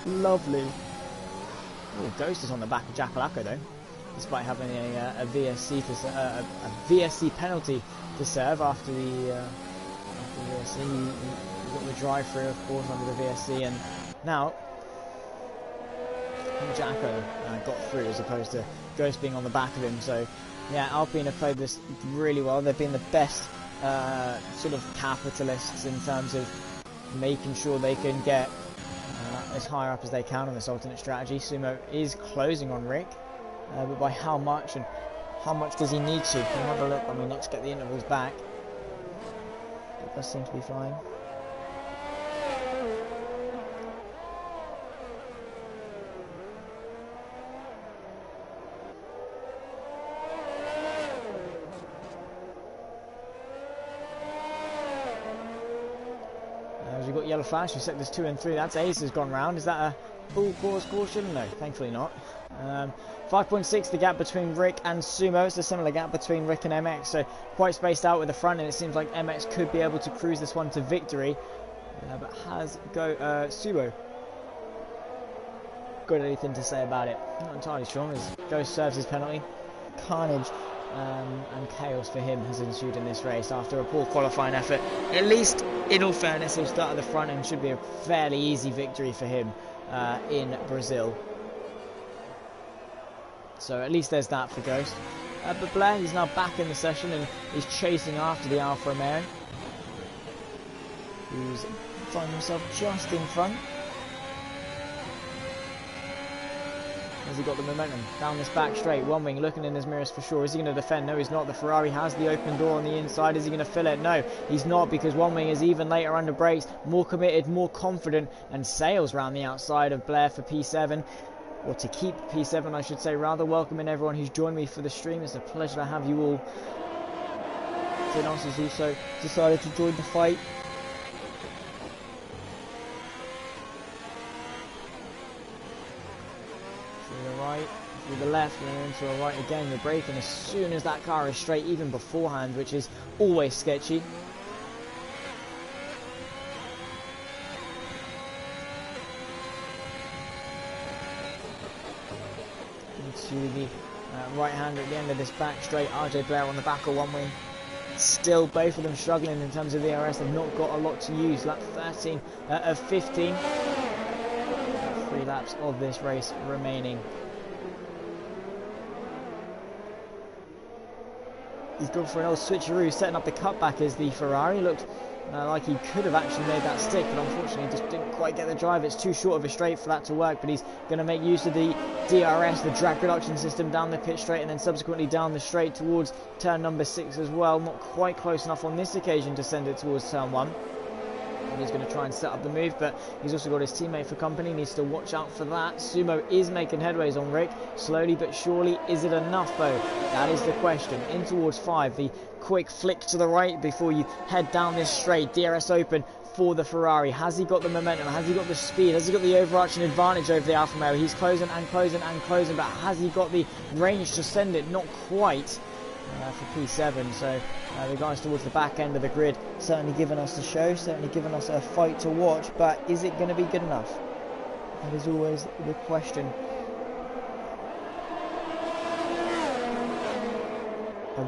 lovely. Oh, Ghost is on the back of Jackalaco though, despite having a VSC penalty to serve after the VSC. He got the drive through, of course, under the VSC, and now Jacko got through as opposed to Ghost being on the back of him. So yeah, Alpine have played this really well. They've been the best sort of capitalists in terms of making sure they can get as high up as they can on this alternate strategy. Sumo is closing on Rick, but by how much, and how much does he need to? We'll have a look when we next get the intervals back. It does seem to be fine. We've got yellow flash in sectors 2 and 3. That's Ace has gone round. Is that a full course caution? No, thankfully not. 5.6 the gap between Rick and Sumo. It's a similar gap between Rick and MX, so quite spaced out with the front, and it seems like MX could be able to cruise this one to victory. But has Sumo got anything to say about it? Not entirely sure, as Ghost serves his penalty. Carnage and chaos for him has ensued in this race after a poor qualifying effort. At least, in all fairness, he'll start at the front and should be a fairly easy victory for him in Brazil. So at least there's that for Ghost. But Blair, he's now back in the session and he's chasing after the Alfa Romeo, who's finding himself just in front. Has he got the momentum down this back straight? One wing looking in his mirrors for sure. Is he going to defend? No, he's not. The Ferrari has the open door on the inside. Is he going to fill it? No, he's not, because one wing is even later under brakes, more committed, more confident, and sails round the outside of Blair for P7. Or to keep P7, I should say, rather. Welcoming everyone who's joined me for the stream. It's a pleasure to have you all. Finos has also decided to join the fight. Through the right, through the left, and then into a right again. You're braking as soon as that car is straight, even beforehand, which is always sketchy. To the right hand at the end of this back straight. RJ Blair on the back of one wing. Still both of them struggling in terms of the ERS. They've not got a lot to use. Lap 13 of 15. 3 laps of this race remaining. He's gone for an old switcheroo, setting up the cutback as the Ferrari. Looked like he could have actually made that stick, but unfortunately just didn't quite get the drive. It's too short of a straight for that to work, but he's going to make use of the DRS, the drag reduction system, down the pit straight and then subsequently down the straight towards turn number 6 as well. Not quite close enough on this occasion to send it towards turn 1. And he's going to try and set up the move, but he's also got his teammate for company. Needs to watch out for that. Sumo is making headways on Rick, slowly but surely. Is it enough though? That is the question. In towards 5, the quick flick to the right before you head down this straight. DRS open for the Ferrari. Has he got the momentum? Has he got the speed? Has he got the overarching advantage over the Alfa Romeo? He's closing and closing and closing, but has he got the range to send it? Not quite. For P7, so the guys towards the back end of the grid certainly giving us a show, certainly giving us a fight to watch, but is it going to be good enough? That is always the question. I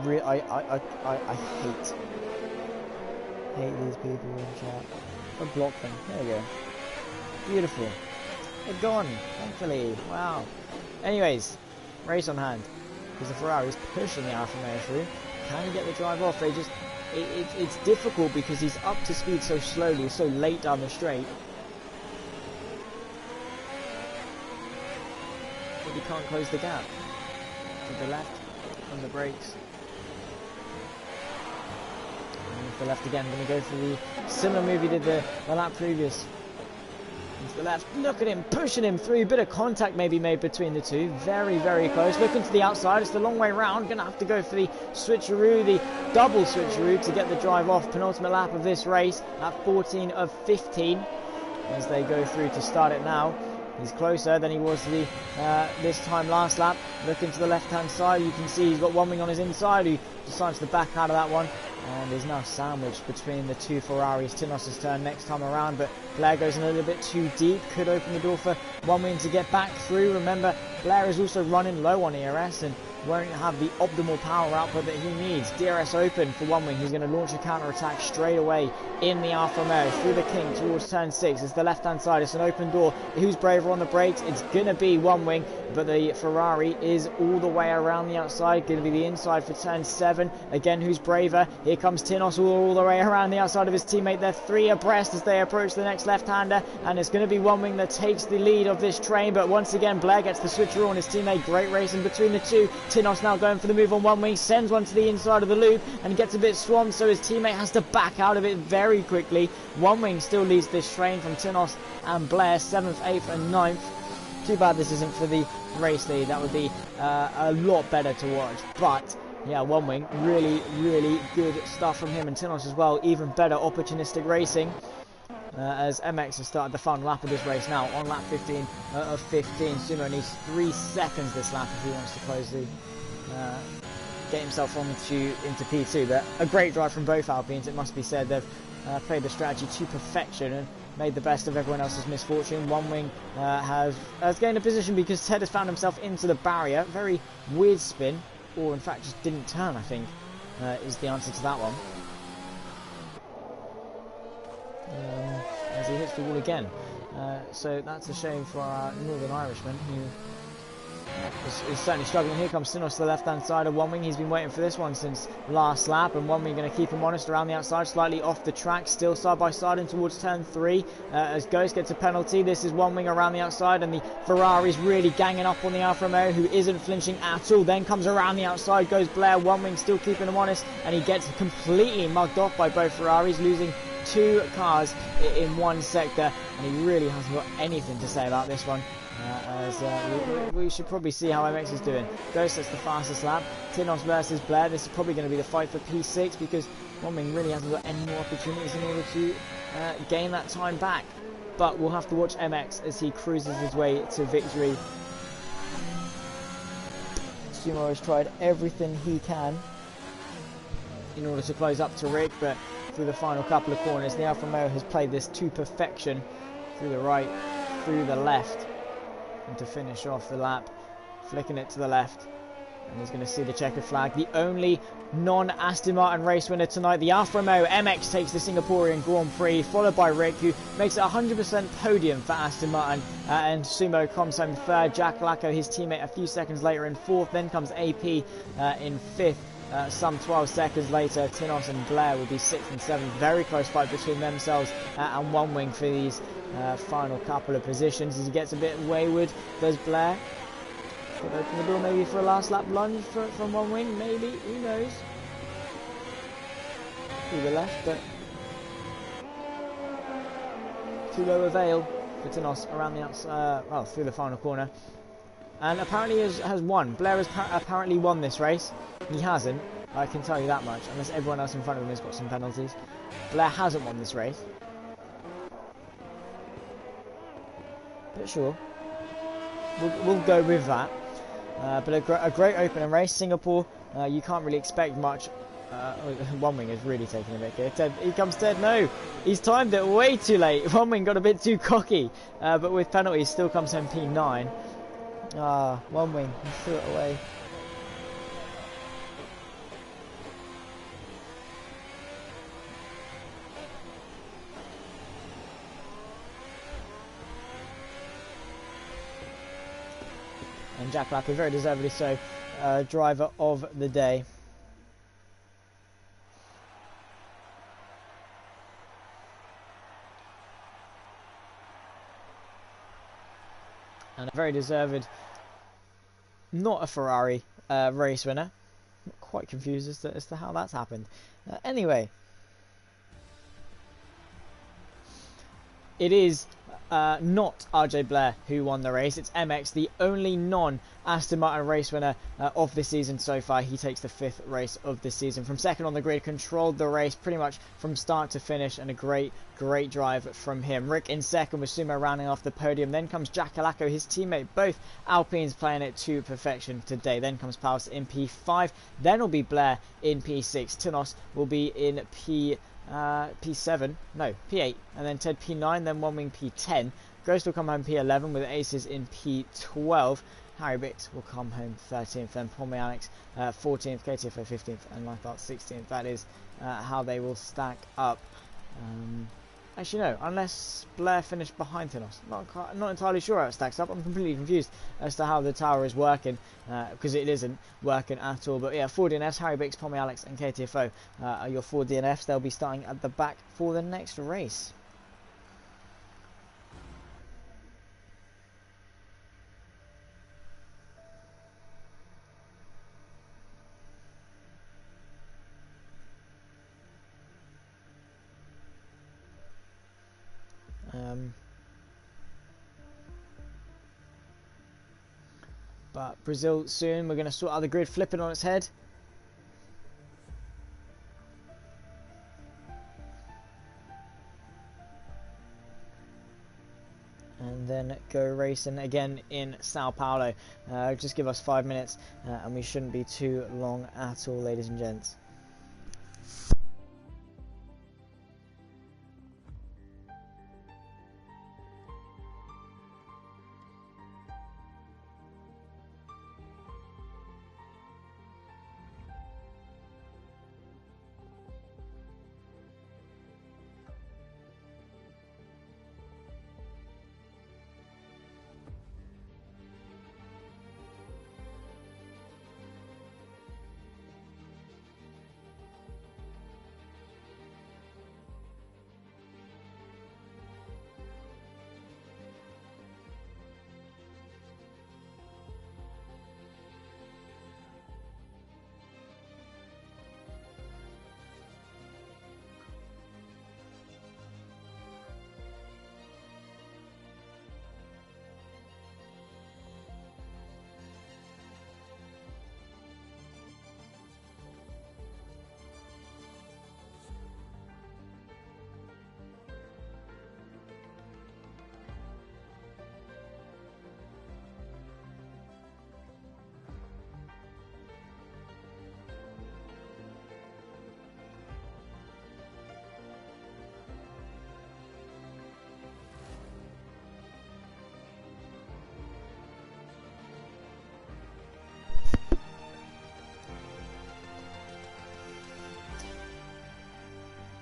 hate these people in chat. I block them. There we go. Beautiful. They're gone, thankfully. Wow. Anyways, race on hand. Because the Ferrari is pushing the Alfa Romeo through. Can he get the drive off? They just... It's difficult because he's up to speed so slowly, so late down the straight. But he can't close the gap. To the left, on the brakes. And to the left again, going to go for the similar move he did the lap previous. Into the left, look at him, pushing him through, bit of contact maybe made between the two, very, very close. Looking to the outside, it's the long way round, going to have to go for the switcheroo, the double switcheroo to get the drive off. Penultimate lap of this race at 14 of 15 as they go through to start it now. He's closer than he was to the this time last lap. Looking to the left hand side, you can see he's got one wing on his inside, who decides to back out of that one. And is now sandwiched between the two Ferraris. Tinos's turn next time around, but Blair goes in a little bit too deep. Could open the door for one wing to get back through. Remember, Blair is also running low on ERS and won't have the optimal power output that he needs. DRS open for one wing. He's going to launch a counter attack straight away in the Alfa Romeo through the King towards turn 6. It's the left hand side. It's an open door. Who's braver on the brakes? It's going to be one wing, but the Ferrari is all the way around the outside. Going to be the inside for turn 7. Again, who's braver? Here comes Tinos all the way around the outside of his teammate. They're 3 abreast as they approach the next left-hander, and it's going to be one wing that takes the lead of this train. But once again, Blair gets the switcheroo on his teammate. Great racing between the two. Tinos now going for the move on one wing, sends one to the inside of the loop and gets a bit swamped, so his teammate has to back out of it very quickly. One wing still leads this train from Tinos and Blair, 7th, 8th and 9th. Too bad this isn't for the race lead. That would be a lot better to watch. But yeah, one wing, really, really good stuff from him and Tinos as well. Even better opportunistic racing. As MX has started the final lap of this race now on lap 15 of 15. Sumo needs 3 seconds this lap if he wants to close the get himself into P2. But a great drive from both Alpines, it must be said. They've played the strategy to perfection and made the best of everyone else's misfortune. One wing has gained a position because Ted has found himself into the barrier. Very weird spin, or in fact just didn't turn, I think, is the answer to that one. As he hits the wall again. So that's a shame for our Northern Irishman, who is certainly struggling. Here comes Tinos to the left-hand side of one wing. He's been waiting for this one since last lap, and one wing going to keep him honest around the outside, slightly off the track, still side by side in towards turn 3. As Ghost gets a penalty, this is one wing around the outside, and the Ferrari's really ganging up on the Alfa Romeo, who isn't flinching at all. Then comes around the outside, goes Blair. One wing still keeping him honest, and he gets completely mugged off by both Ferraris, losing 2 cars in one sector, and he really hasn't got anything to say about this one. We should probably see how MX is doing. Ghost, that's the fastest lap. Tinos versus Blair. This is probably going to be the fight for P6 because one wing really hasn't got any more opportunities in order to gain that time back. But we'll have to watch MX as he cruises his way to victory. Sumo has tried everything he can in order to close up to Rick, but through the final couple of corners, the Alfa Romeo has played this to perfection. Through the right, through the left, and to finish off the lap, flicking it to the left, and he's going to see the checkered flag. The only non-Aston Martin race winner tonight, the Alfa Romeo MX, takes the Singaporean Grand Prix, followed by Rick, who makes it 100% podium for Aston Martin, and Sumo comes home 3rd. Jack Lacko, his teammate, a few seconds later in 4th. Then comes AP in 5th. Some 12 seconds later, Tinos and Blair would be 6th and 7th. Very close fight between themselves and one wing for these final couple of positions. As he gets a bit wayward, does Blair could open the door maybe for a last lap lunge from one wing? Maybe, who knows? Through the left, but too low avail for Tinos around the outside, well, through the final corner. And apparently has won. Blair has apparently won this race. He hasn't, I can tell you that much, unless everyone else in front of him has got some penalties. Blair hasn't won this race. But sure, we'll go with that. But a great opening race. Singapore, you can't really expect much. One wing is really taking a bit here. Ted, here comes Ted. No, he's timed it way too late. One wing got a bit too cocky, but with penalties still comes home P9. One wing, he threw it away. And Jack Lacko, very deservedly so, driver of the day. And a very deserved, not a Ferrari race winner. I'm quite confused as to how that's happened. Anyway, it is not RJ Blair who won the race. It's MX, the only non-Aston Martin race winner of the season so far. He takes the 5th race of the season. From second on the grid, controlled the race pretty much from start to finish, and a great drive from him. Rick in second with Sumo rounding off the podium. Then comes Jack Lacko, his teammate. Both Alpines playing it to perfection today. Then comes Paulo in P5. Then will be Blair in P6. Tinos will be in P7, no, P8, and then Ted P9, then One Wing P10. Ghost will come home P11 with Aces in P12. Harry Bix will come home 13th, then Paul Alex 14th, KTFO 15th, and Lifeart 16th. That is how they will stack up. Actually, no, unless Blair finished behind Tinos. Not entirely sure how it stacks up. I'm completely confused as to how the tower is working, because it isn't working at all. But yeah, 4 DNFs, Harry Bix, Pommy Alex, and KTFO are your 4 DNFs. They'll be starting at the back for the next race. But Brazil soon, we're going to sort out the grid flipping on its head. And then go racing again in Sao Paulo. Just give us 5 minutes and we shouldn't be too long at all, ladies and gents.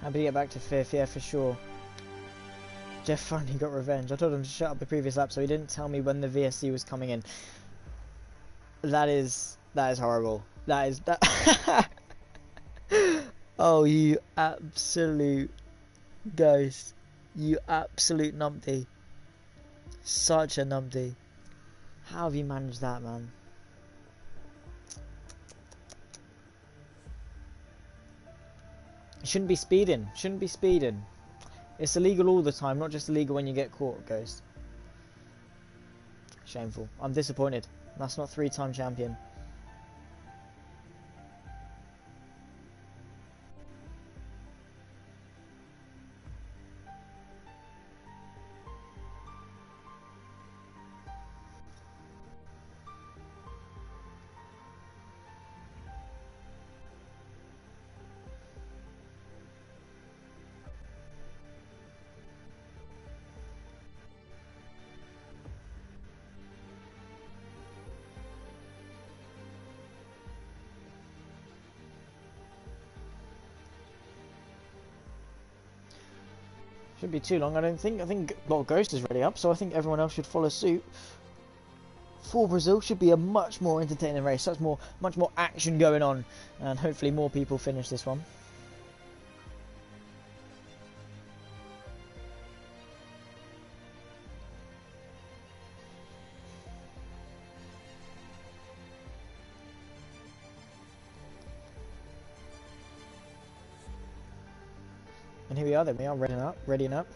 Happy to get back to 5th, yeah, for sure. Jeff finally got revenge. I told him to shut up the previous lap, so he didn't tell me when the VSC was coming in. That is horrible. That is that. Oh, you absolute ghost! You absolute numpty. Such a numpty. How have you managed that, man? Shouldn't be speeding. Shouldn't be speeding. It's illegal all the time, not just illegal when you get caught, Ghost. Shameful. I'm disappointed. That's not 3-time champion. Shouldn't be too long, I don't think. I think, well, Ghost is ready up, so I think everyone else should follow suit. for Brazil. Should be a much more entertaining race. So it's much more action going on, and hopefully more people finish this one. And here we are, then we are readying up.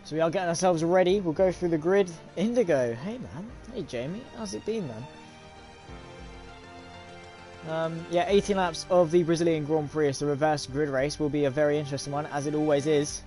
So we are getting ourselves ready. We'll go through the grid. Indigo, hey man, hey Jamie, how's it been, man? Yeah, 18 laps of the Brazilian Grand Prix. It's the reverse grid race. Will be a very interesting one, as it always is.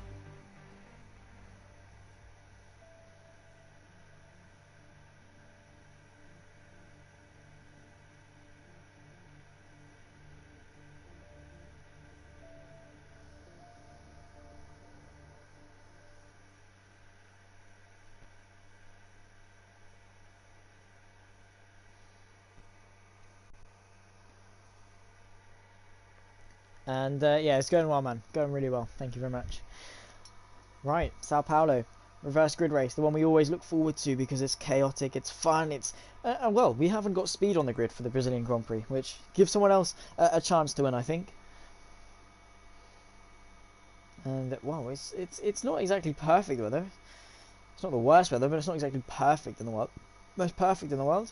And yeah, it's going well, man. Going really well. Thank you very much. Right, Sao Paulo. Reverse grid race. The one we always look forward to because it's chaotic, it's fun, it's... well, we haven't got speed on the grid for the Brazilian Grand Prix, which gives someone else a chance to win, I think. And, wow, it's not exactly perfect weather. It's not the worst weather, but it's not exactly perfect in the world. Most perfect in the world.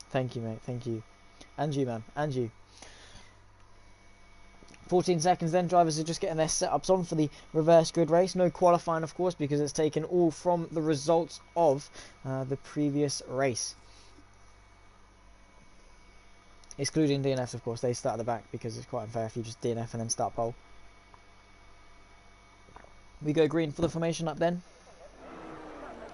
Thank you, mate. Thank you. And you, man. And you. 14 seconds then. Drivers are just getting their setups on for the reverse grid race. No qualifying, of course, because it's taken all from the results of the previous race. Excluding DNFs, of course. They start at the back because it's quite unfair if you just DNF and then start pole. We go green for the formation up then.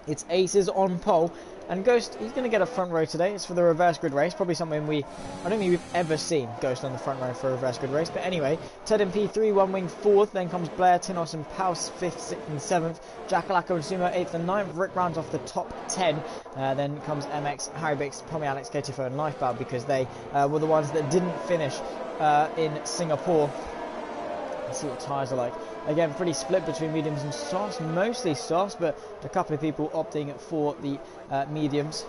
It's Aces on pole. And Ghost, he's going to get a front row today. It's for the reverse grid race. Probably something I don't think we've ever seen Ghost on the front row for a reverse grid race. But anyway, Ted and P3, one wing 4th. Then comes Blair, Tinos and Paus 5th, 6th and 7th. Jackalaka and Sumo 8th and 9th. Rick rounds off the top 10. Then comes MX, Harry Bix, Tommy Alex, KTFO and Lifebound because they were the ones that didn't finish in Singapore. Let's see what tyres are like. Again, pretty split between mediums and softs, mostly softs, but a couple of people opting for the mediums.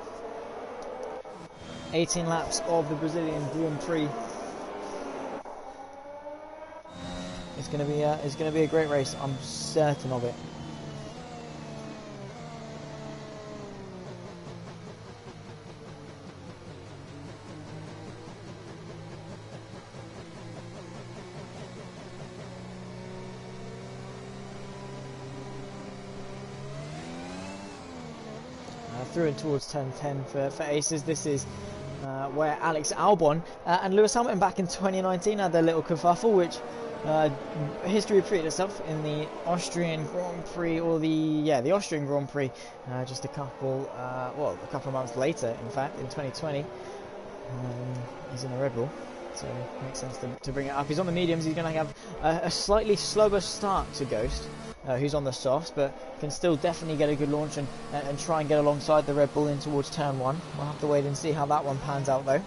18 laps of the Brazilian Grand Prix. It's going to be a great race. I'm certain of it. Through and towards turn 10 for Aces. This is where Alex Albon and Lewis Hamilton back in 2019 had their little kerfuffle, which history repeated itself in the Austrian Grand Prix, or the Austrian Grand Prix, just a couple of months later, in fact, in 2020. He's in a Red Bull, so it makes sense to bring it up. He's on the mediums. He's going to have a slightly slower start to Ghost, who's on the softs, but can still definitely get a good launch and try and get alongside the Red Bull in towards turn 1. We'll have to wait and see how that one pans out though.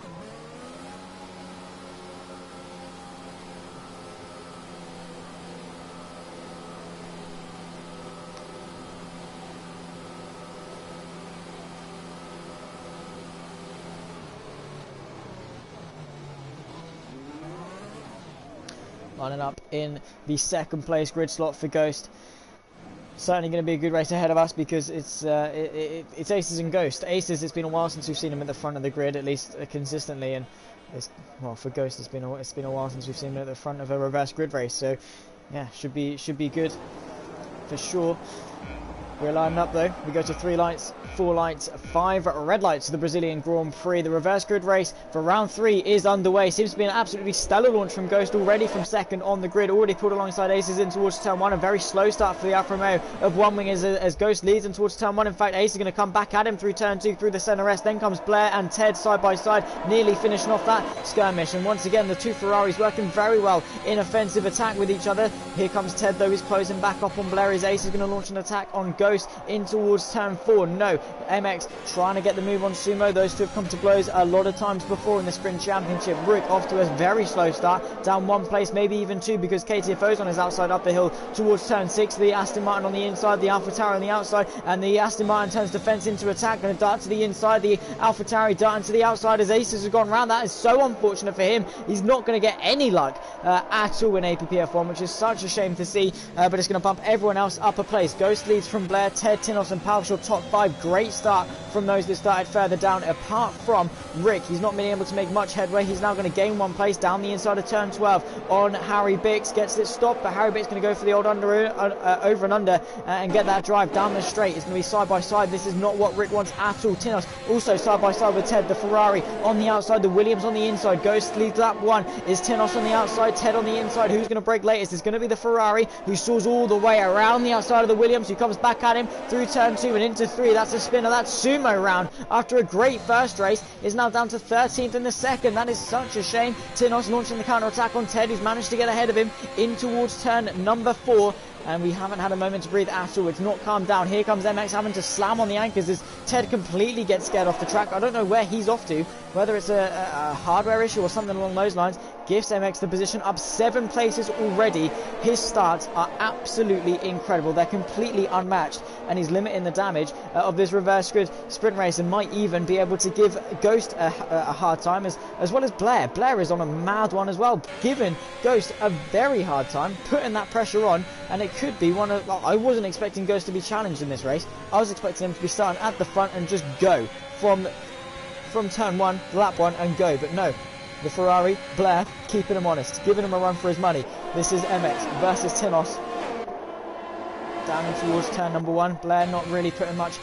Lining up in the second place grid slot for Ghost. Certainly going to be a good race ahead of us because it's Aces and Ghost. Aces, it's been a while since we've seen him at the front of the grid, at least consistently, and for Ghost, it's been a while since we've seen him at the front of a reverse grid race. So yeah, should be good for sure. We're lining up though. We go to 3 lights, 4 lights, 5 red lights to the Brazilian Grand Prix. The reverse grid race for round 3 is underway. Seems to be an absolutely stellar launch from Ghost, already from second on the grid. Already pulled alongside Aces in towards turn 1. A very slow start for the Alfa Romeo of One Wing as Ghost leads in towards turn 1. In fact, Ace is going to come back at him through turn 2, through the centre S. Then comes Blair and Ted side by side, nearly finishing off that skirmish. And once again, the 2 Ferraris working very well in offensive attack with each other. Here comes Ted though, he's closing back up on Blair. His Ace is going to launch an attack on Ghost in towards turn 4. No, MX trying to get the move on Sumo. Those two have come to blows a lot of times before in the Sprint Championship. Rick off to a very slow start, down 1 place, maybe even 2, because KTFO's on his outside up the hill towards turn 6. The Aston Martin on the inside, the AlphaTauri on the outside, and the Aston Martin turns defence into attack, going to dart to the inside. The AlphaTauri darting to the outside as Aces has gone round. That is so unfortunate for him. He's not going to get any luck at all in APPF1, which is such a shame to see, but it's going to bump everyone else up a place. Ghost leads from Blair, Ted, Tinos and Paulo, top 5. Great start from those that started further down, apart from Rick. He's not been able to make much headway. He's now going to gain 1 place down the inside of turn 12 on Harry Bix. Gets it stopped, but Harry Bix going to go for the old over and under and get that drive down the straight. It's going to be side by side. This is not what Rick wants at all. Tinos also side by side with Ted. The Ferrari on the outside, the Williams on the inside. Ghost leads lap 1. Is Tinos on the outside, Ted on the inside. Who's going to break latest? It's going to be the Ferrari, who soars all the way around the outside of the Williams, who comes back at him through turn 2 and into 3. That's a spinner. That's Sumo round after a great first race is now down to 13th in the second. That is such a shame. Tinos launching the counter attack on Ted, who's managed to get ahead of him in towards turn number 4. And we haven't had a moment to breathe at all. It's not calmed down. Here comes MX having to slam on the anchors as Ted completely gets scared off the track. I don't know where he's off to, whether it's a hardware issue or something along those lines. Gives MX the position up 7 places already. His starts are absolutely incredible. They're completely unmatched, and he's limiting the damage of this reverse grid sprint race, and might even be able to give Ghost a hard time as well as Blair. Blair is on a mad one as well, giving Ghost a very hard time, putting that pressure on, and it could be one of... I wasn't expecting Ghost to be challenged in this race. I was expecting him to be starting at the front and just go from turn 1, lap 1 and go, but no. The Ferrari, Blair, keeping him honest, giving him a run for his money. This is MX versus Tinos. Down towards turn number 1. Blair not really putting much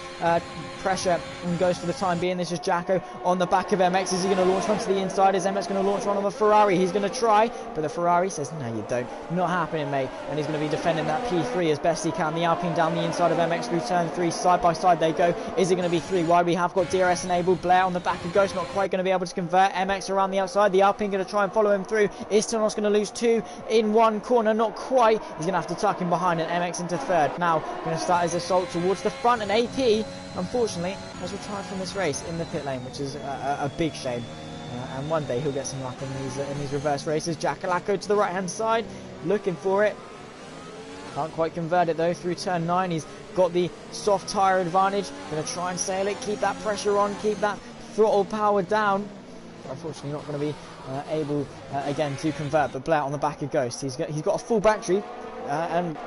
pressure and Ghost for the time being. This is Jacko on the back of MX. Is he going to launch one to the inside? Is MX going to launch one on the Ferrari? He's going to try, but the Ferrari says, no, you don't. Not happening, mate. And he's going to be defending that P3 as best he can. The Alpine down the inside of MX through turn 3. Side by side they go. Is it going to be 3 wide? We have got DRS enabled. Blair on the back of Ghost, not quite going to be able to convert. MX around the outside. The Alpine going to try and follow him through. Is Tinos going to lose 2 in 1 corner? Not quite. He's going to have to tuck him behind, and MX into 3rd. Now going to start his assault towards the front, and AP unfortunately has retired from this race in the pit lane, which is a big shame, and one day he'll get some luck in these reverse races. Jackalacco to the right hand side, looking for it, can't quite convert it though through turn 9. He's got the soft tyre advantage, going to try and sail it, keep that pressure on, keep that throttle power down. Unfortunately not going to be able again to convert. But Blair on the back of Ghost, he's got a full battery, and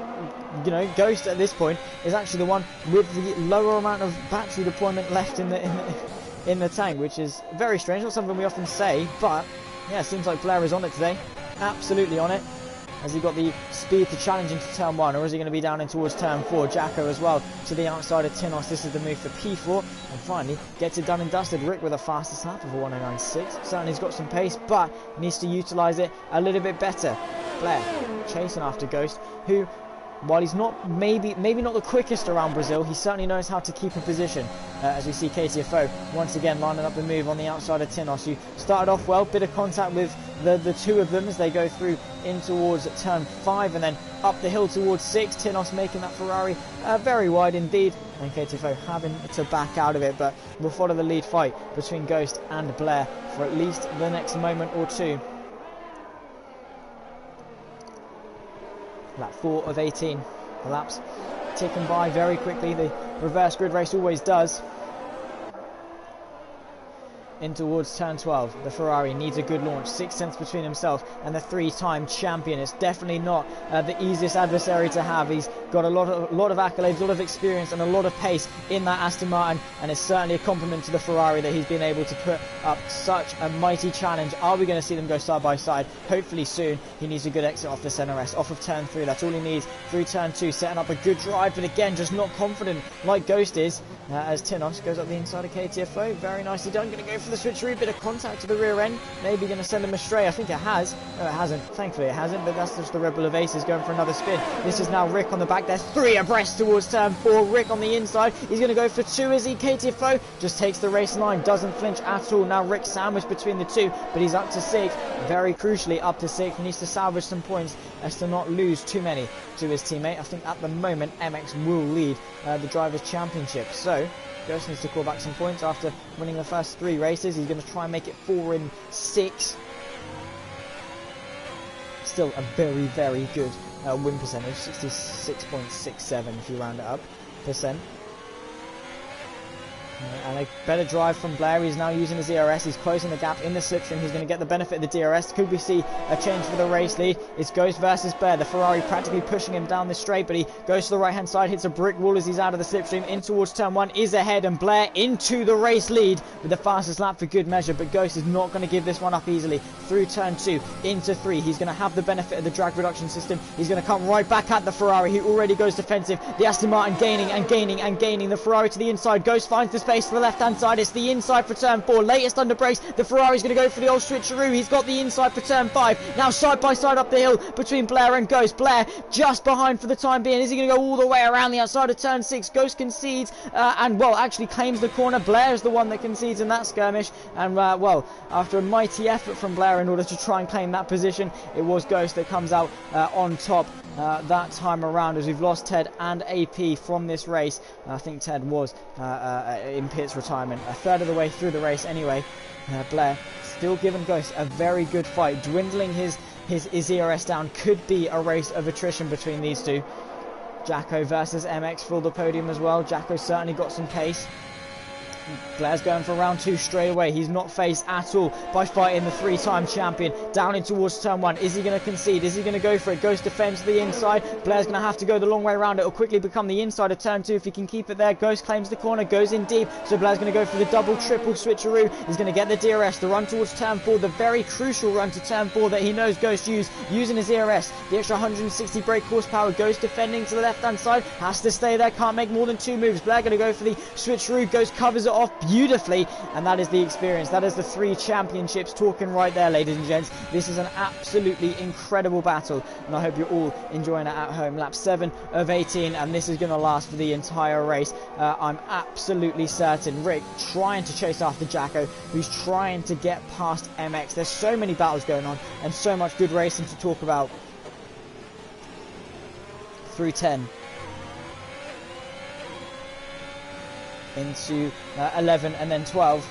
you know, Ghost at this point is actually the one with the lower amount of battery deployment left in the tank, which is very strange. Not something we often say, but yeah, seems like Blair is on it today, absolutely on it. Has he got the speed to challenge into turn 1, or is he going to be down in towards turn 4? Jacko as well to the outside of Tinos. This is the move for P4, and finally gets it done and dusted. Rick with a fastest lap of a 109.6. Certainly he's got some pace, but needs to utilise it a little bit better. Blair chasing after Ghost, who, while he's not maybe not the quickest around Brazil, he certainly knows how to keep a position. As we see KTFO once again lining up the move on the outside of Tinos, who started off well, bit of contact with the two of them as they go through in towards turn 5 and then up the hill towards 6. Tinos making that Ferrari very wide indeed, and KTFO having to back out of it, but we'll follow the lead fight between Ghost and Blair for at least the next moment or two. Lap 4 of 18. The laps ticking by very quickly. The reverse grid race always does. in towards turn 12. The Ferrari needs a good launch. 6 tenths between himself and the 3-time champion. It's definitely not the easiest adversary to have. He's got a lot of accolades, a lot of experience and a lot of pace in that Aston Martin, and it's certainly a compliment to the Ferrari that he's been able to put up such a mighty challenge. Are we going to see them go side by side? Hopefully soon. He needs a good exit off the centre-rest, off of turn 3. That's all he needs. Through turn 2, setting up a good drive, but again, just not confident like Ghost is, as Tinos goes up the inside of KTFO. Very nicely done. Going to go for the switcheroo. Bit of contact to the rear end. Maybe going to send him astray. I think it has. No, it hasn't. Thankfully it hasn't, but that's just the Red Bull of Aces going for another spin. This is now Rick on the back. There's 3 abreast towards turn 4. Rick on the inside. He's going to go for 2, is he? KTFO just takes the race line. Doesn't flinch at all. Now Rick sandwiched between the 2, but he's up to 6. Very crucially up to 6. He needs to salvage some points as to not lose too many to his teammate. I think at the moment MX will lead the Drivers' Championship. So Ghost needs to call back some points after winning the first 3 races. He's going to try and make it 4 in 6. Still a very, very good win percentage, 66.67 if you round it up percent. And a better drive from Blair. He's now using his DRS. He's closing the gap in the slipstream. He's going to get the benefit of the DRS. Could we see a change for the race lead? It's Ghost versus Blair. The Ferrari practically pushing him down the straight, but he goes to the right hand side, hits a brick wall as he's out of the slipstream, in towards turn 1, is ahead, and Blair into the race lead with the fastest lap for good measure. But Ghost is not going to give this one up easily. Through turn 2 into 3, he's going to have the benefit of the drag reduction system. He's going to come right back at the Ferrari, who already goes defensive. The Aston Martin gaining and gaining and gaining. The Ferrari to the inside. Ghost finds the space for the left hand side. It's the inside for turn 4. Latest under brakes. The Ferrari's going to go for the old switcheroo. He's got the inside for turn 5. Now side by side up the hill between Blair and Ghost. Blair just behind for the time being. Is he going to go all the way around the outside of turn 6? Ghost concedes and, well, actually claims the corner. Blair is the one that concedes in that skirmish. And, well, after a mighty effort from Blair in order to try and claim that position, it was Ghost that comes out on top that time around, as we've lost Ted and AP from this race. I think Ted was in pits retirement a third of the way through the race anyway. Blair still giving Ghost a very good fight, dwindling his ERS down. Could be a race of attrition between these two. Jacko versus MX for the podium as well. Jacko certainly got some pace. Blair's going for round 2 straight away. He's not faced at all by fighting the 3-time champion. Down in towards turn 1. Is he going to concede? Is he going to go for it? Ghost defends to the inside. Blair's going to have to go the long way around. It will quickly become the inside of turn 2 if he can keep it there. Ghost claims the corner, goes in deep. So Blair's going to go for the double, triple switcheroo. He's going to get the DRS. The run towards turn 4. The very crucial run to turn 4 that he knows Ghost using his ERS. The extra 160 brake horsepower. Ghost defending to the left-hand side. Has to stay there. Can't make more than 2 moves. Blair going to go for the switcheroo. Ghost covers it off beautifully, and that is the experience. That is the 3 championships talking right there, ladies and gents. This is an absolutely incredible battle, and I hope you're all enjoying it at home. Lap 7 of 18, and this is going to last for the entire race. I'm absolutely certain. Rick trying to chase after Jacko, who's trying to get past MX. There's so many battles going on, and so much good racing to talk about. Through 10. Into 11 and then 12.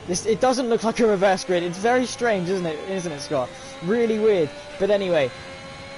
It doesn't look like a reverse grid. It's very strange, isn't it, Scott? Really weird. But anyway,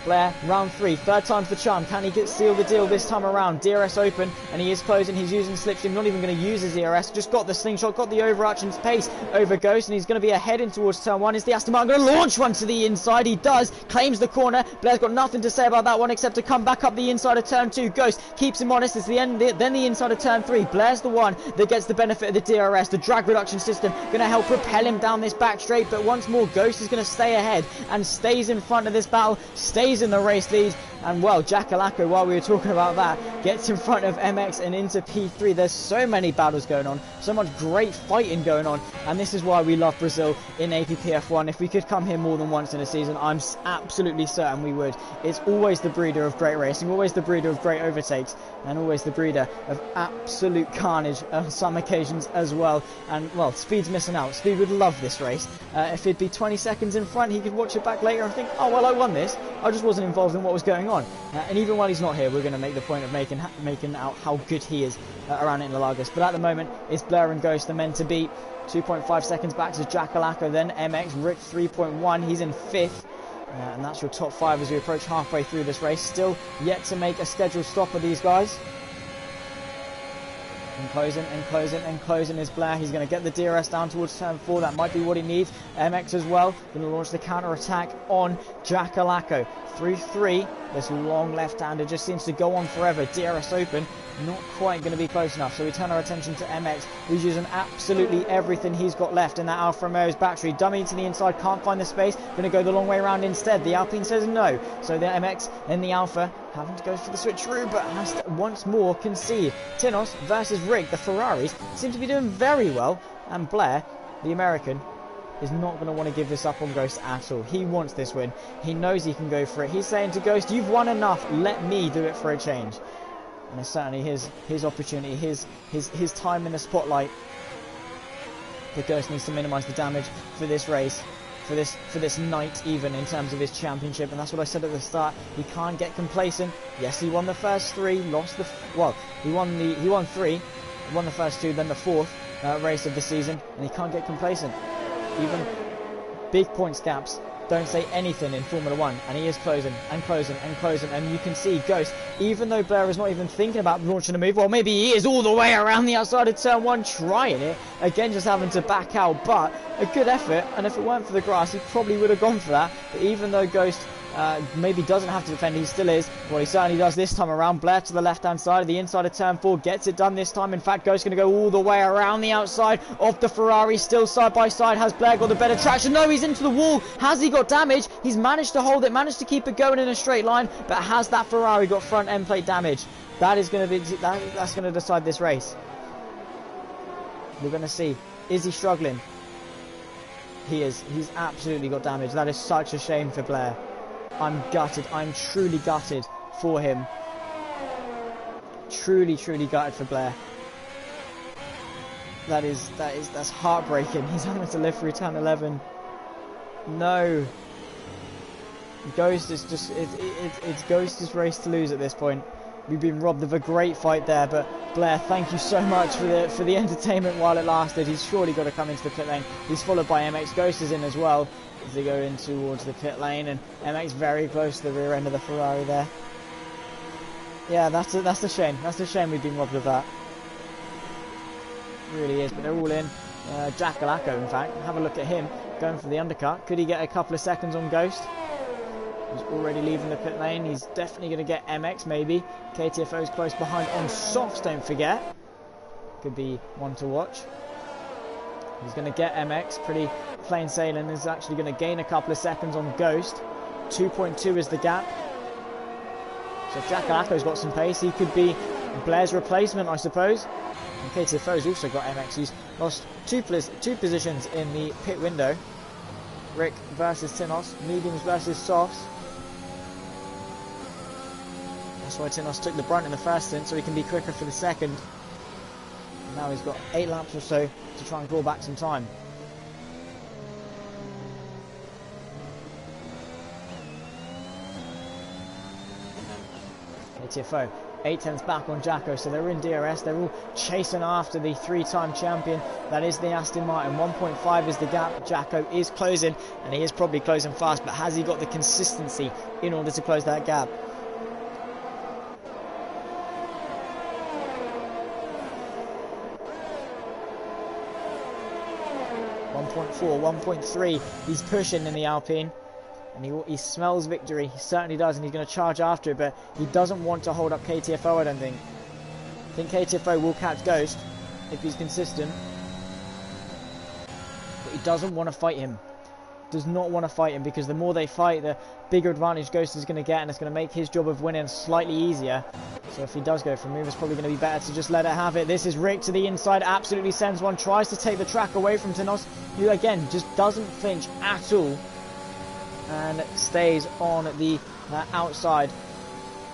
Blair, round 3, 3rd time's the charm. Can he seal the deal this time around? DRS open, and he is closing. He's using slipstream, not even going to use his DRS. Just got the slingshot, got the overarching pace over Ghost, and he's going to be ahead in towards turn 1. Is the Aston Martin going to launch one to the inside? He does. Claims the corner. Blair's got nothing to say about that one except to come back up the inside of turn 2. Ghost keeps him honest. It's the end, then the inside of turn 3. Blair's the one that gets the benefit of the DRS. The drag reduction system going to help propel him down this back straight, but once more, Ghost is going to stay ahead and stays in front of this battle, stays in the race lead. And, well, Jackalacco, while we were talking about that, gets in front of MX and into P3. There's so many battles going on, so much great fighting going on, and this is why we love Brazil in APPF1. If we could come here more than once in a season, I'm absolutely certain we would. It's always the breeder of great racing, always the breeder of great overtakes, and always the breeder of absolute carnage on some occasions as well. And, well, Speed's missing out. Speed would love this race. If it'd be 20 seconds in front, he could watch it back later and think, oh, well, I won this. I just wasn't involved in what was going on. And even while he's not here, we're going to make the point of making out how good he is around Interlagos. But at the moment, it's Blair and Ghost, the men to beat. 2.5 seconds back to Jackalacco, then MX, Rick 3.1. He's in 5th. And that's your top 5 as we approach halfway through this race. Still yet to make a scheduled stop of these guys. And closing is Blair. He's going to get the DRS down towards turn 4. That might be what he needs. MX as well. Going to launch the counter attack on Jackalacco. Through 3. This long left-hander just seems to go on forever. DRS open. Not quite going to be close enough. So we turn our attention to MX, who's using absolutely everything he's got left in that Alfa Romeo's battery. Dummy to the inside. Can't find the space. Going to go the long way around instead. The Alpine says no. So the MX and the Alfa having to go for the switcheroo, but has to once more concede. Tinos versus Rick, the Ferraris, seem to be doing very well, and Blair, the American, is not going to want to give this up on Ghost at all. He wants this win. He knows he can go for it. He's saying to Ghost, you've won enough, let me do it for a change. And it's certainly his opportunity, his time in the spotlight. But Ghost needs to minimise the damage for this race. For this night, even in terms of his championship, and that's what I said at the start. He can't get complacent. Yes, he won the first 3, lost the he won 3, won the first 2, then the 4th race of the season, and he can't get complacent. Even big points gaps don't say anything in Formula 1, and he is closing, and you can see Ghost, even though Blair is not even thinking about launching a move, well, maybe he is all the way around the outside of turn 1 trying it, again just having to back out, but a good effort, and if it weren't for the grass, he probably would have gone for that. But even though Ghost maybe doesn't have to defend, he still is. Well, he certainly does this time around. Blair to the left-hand side of the inside of turn 4, gets it done this time. In fact, Ghost going to go all the way around the outside of the Ferrari, still side by side. Has Blair got the better traction? No, he's into the wall. Has he got damage? He's managed to hold it, managed to keep it going in a straight line, but has that Ferrari got front end plate damage? That is going to be that's going to decide this race. We're going to see. Is he struggling? He is. He's absolutely got damage. That is such a shame for Blair. I'm gutted. I'm truly gutted for him. Truly gutted for Blair. That's heartbreaking. He's having to live through turn 11. No. Ghost is just it's Ghost's race to lose at this point. We've been robbed of a great fight there, but Blair, thank you so much for the entertainment while it lasted. He's surely got to come into the pit lane. He's followed by MX. Ghost is in as well as they go in towards the pit lane, and MX very close to the rear end of the Ferrari there. Yeah, that's a shame. That's a shame we've been robbed of that. It really is, but they're all in. Jackalacco, in fact, have a look at him going for the undercut. Could he get a couple of seconds on Ghost? He's already leaving the pit lane. He's definitely going to get MX, maybe. KTFO's close behind on softs, don't forget. Could be one to watch. He's going to get MX. Pretty plain sailing. Is actually going to gain a couple of seconds on Ghost. 2.2 is the gap. So if Jackalacco's got some pace, he could be Blair's replacement, I suppose. And KTFO's also got MX. He's lost two positions in the pit window. Rick versus Tinos. Mediums versus softs. That's why Tinos took the brunt in the first stint, so he can be quicker for the second. And now he's got 8 laps or so to try and claw back some time. ATFO, 8/10 back on Jacko, so they're in DRS. They're all chasing after the 3-time champion. That is the Aston Martin. 1.5 is the gap. Jacko is closing, and he is probably closing fast, but has he got the consistency in order to close that gap? .4, 1.3, he's pushing in the Alpine, and he smells victory. He certainly does, and he's going to charge after it, but he doesn't want to hold up KTFO, I don't think. I think KTFO will catch Ghost if he's consistent, but he doesn't want to fight him. Does not want to fight him, because the more they fight, the bigger advantage Ghost is going to get, and it's going to make his job of winning slightly easier. So if he does go for a move, it's probably going to be better to just let it have it. This is Rick to the inside, absolutely sends one, tries to take the track away from Tinos, who again just doesn't flinch at all, and stays on the outside,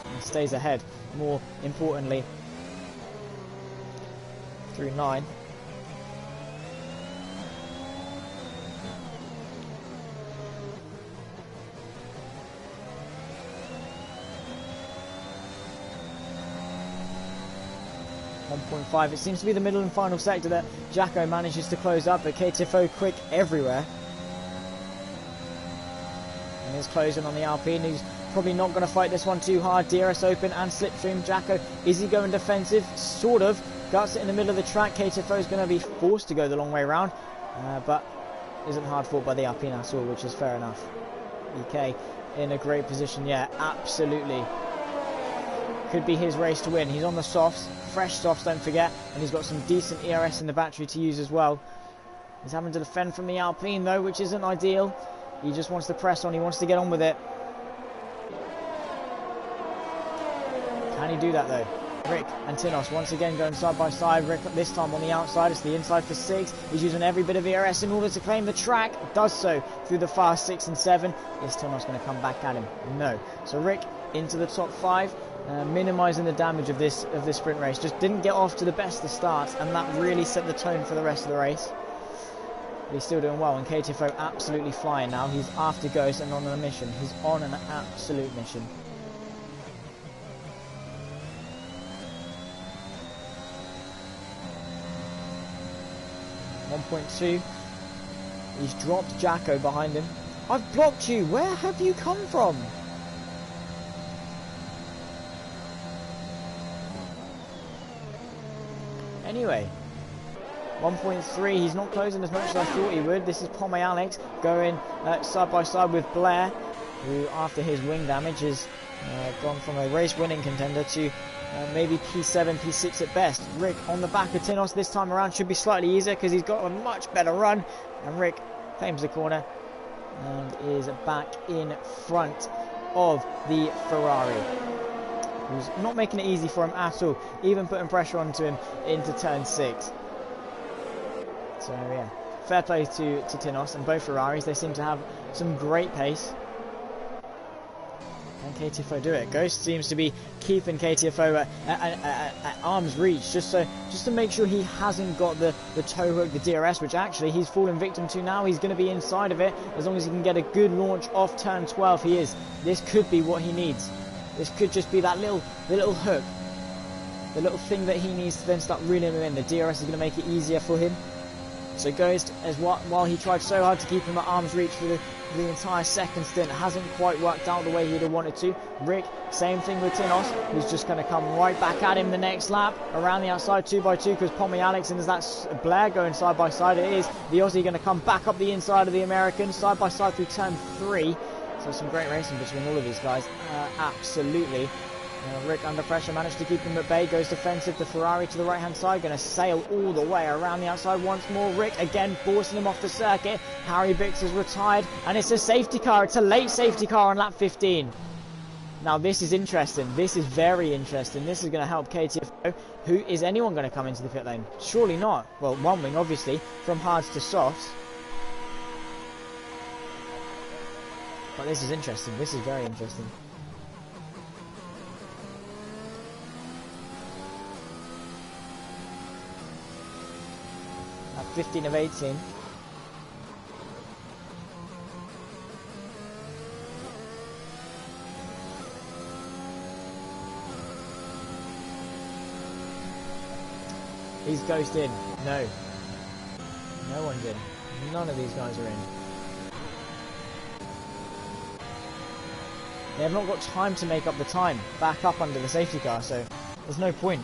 and stays ahead, more importantly, through 9. .5. It seems to be the middle and final sector that Jacko manages to close up, but KTFO quick everywhere. And he's closing on the Alpine, who's probably not going to fight this one too hard. DRS open and slipstream. Jacko, is he going defensive? Sort of. Guts it in the middle of the track. KTFO is going to be forced to go the long way around, but isn't hard fought by the Alpine at all, which is fair enough. EK in a great position. Yeah, absolutely. Could be his race to win. He's on the softs, fresh softs, don't forget, and he's got some decent ERS in the battery to use as well. He's having to defend from the Alpine though, which isn't ideal. He just wants to press on, he wants to get on with it. Can he do that though? Rick and Tinos once again going side by side. Rick this time on the outside, it's the inside for 6. He's using every bit of ERS in order to claim the track. Does so through the fast 6 and 7. Is Tinos going to come back at him? No. So Rick into the top 5. Minimising the damage of this sprint race. Just didn't get off to the best of starts, and that really set the tone for the rest of the race. But he's still doing well, and KTFO absolutely flying now. He's after Ghost and on a mission. He's on an absolute mission. .2. He's dropped Jacko behind him. I've blocked you. Where have you come from? Anyway, 1.3, he's not closing as much as I thought he would. This is Paulo Alex going side by side with Blair, who after his wing damage has gone from a race winning contender to maybe P7, P6 at best. Rick on the back of Tinos this time around should be slightly easier because he's got a much better run, and Rick claims the corner and is back in front of the Ferrari, who's not making it easy for him at all, even putting pressure onto him into turn 6. So yeah, fair play to Tinos and both Ferraris. They seem to have some great pace. Can KTFO do it? Ghost seems to be keeping KTFO at arm's reach, just to make sure he hasn't got the tow hook, the DRS, which actually he's fallen victim to now. He's going to be inside of it as long as he can get a good launch off turn 12. He is. This could be what he needs. This could just be that little hook, the little thing that he needs to then start reeling him in. The DRS is going to make it easier for him. So Ghost, while he tried so hard to keep him at arm's reach for the entire second stint, hasn't quite worked out the way he'd have wanted to. Rick, same thing with Tinos, who's just going to come right back at him the next lap, around the outside 2x2, because Paulo Alex and there's that Blair going side by side. It is the Aussie going to come back up the inside of the American, side by side through turn 3. So some great racing between all of these guys, absolutely. Rick under pressure managed to keep him at bay, goes defensive. The Ferrari to the right hand side, going to sail all the way around the outside once more. Rick again forcing him off the circuit. Harry Bix is retired, and it's a safety car. It's a late safety car on lap 15. Now this is interesting. This is very interesting. This is going to help KTFO. Who is anyone going to come into the pit lane? Surely not. Well, one wing obviously, from hards to softs. But this is interesting. This is very interesting. At 15 of 18. He's Ghost in. No. No one's in. None of these guys are in. They have not got time to make up the time back up under the safety car, so there's no point.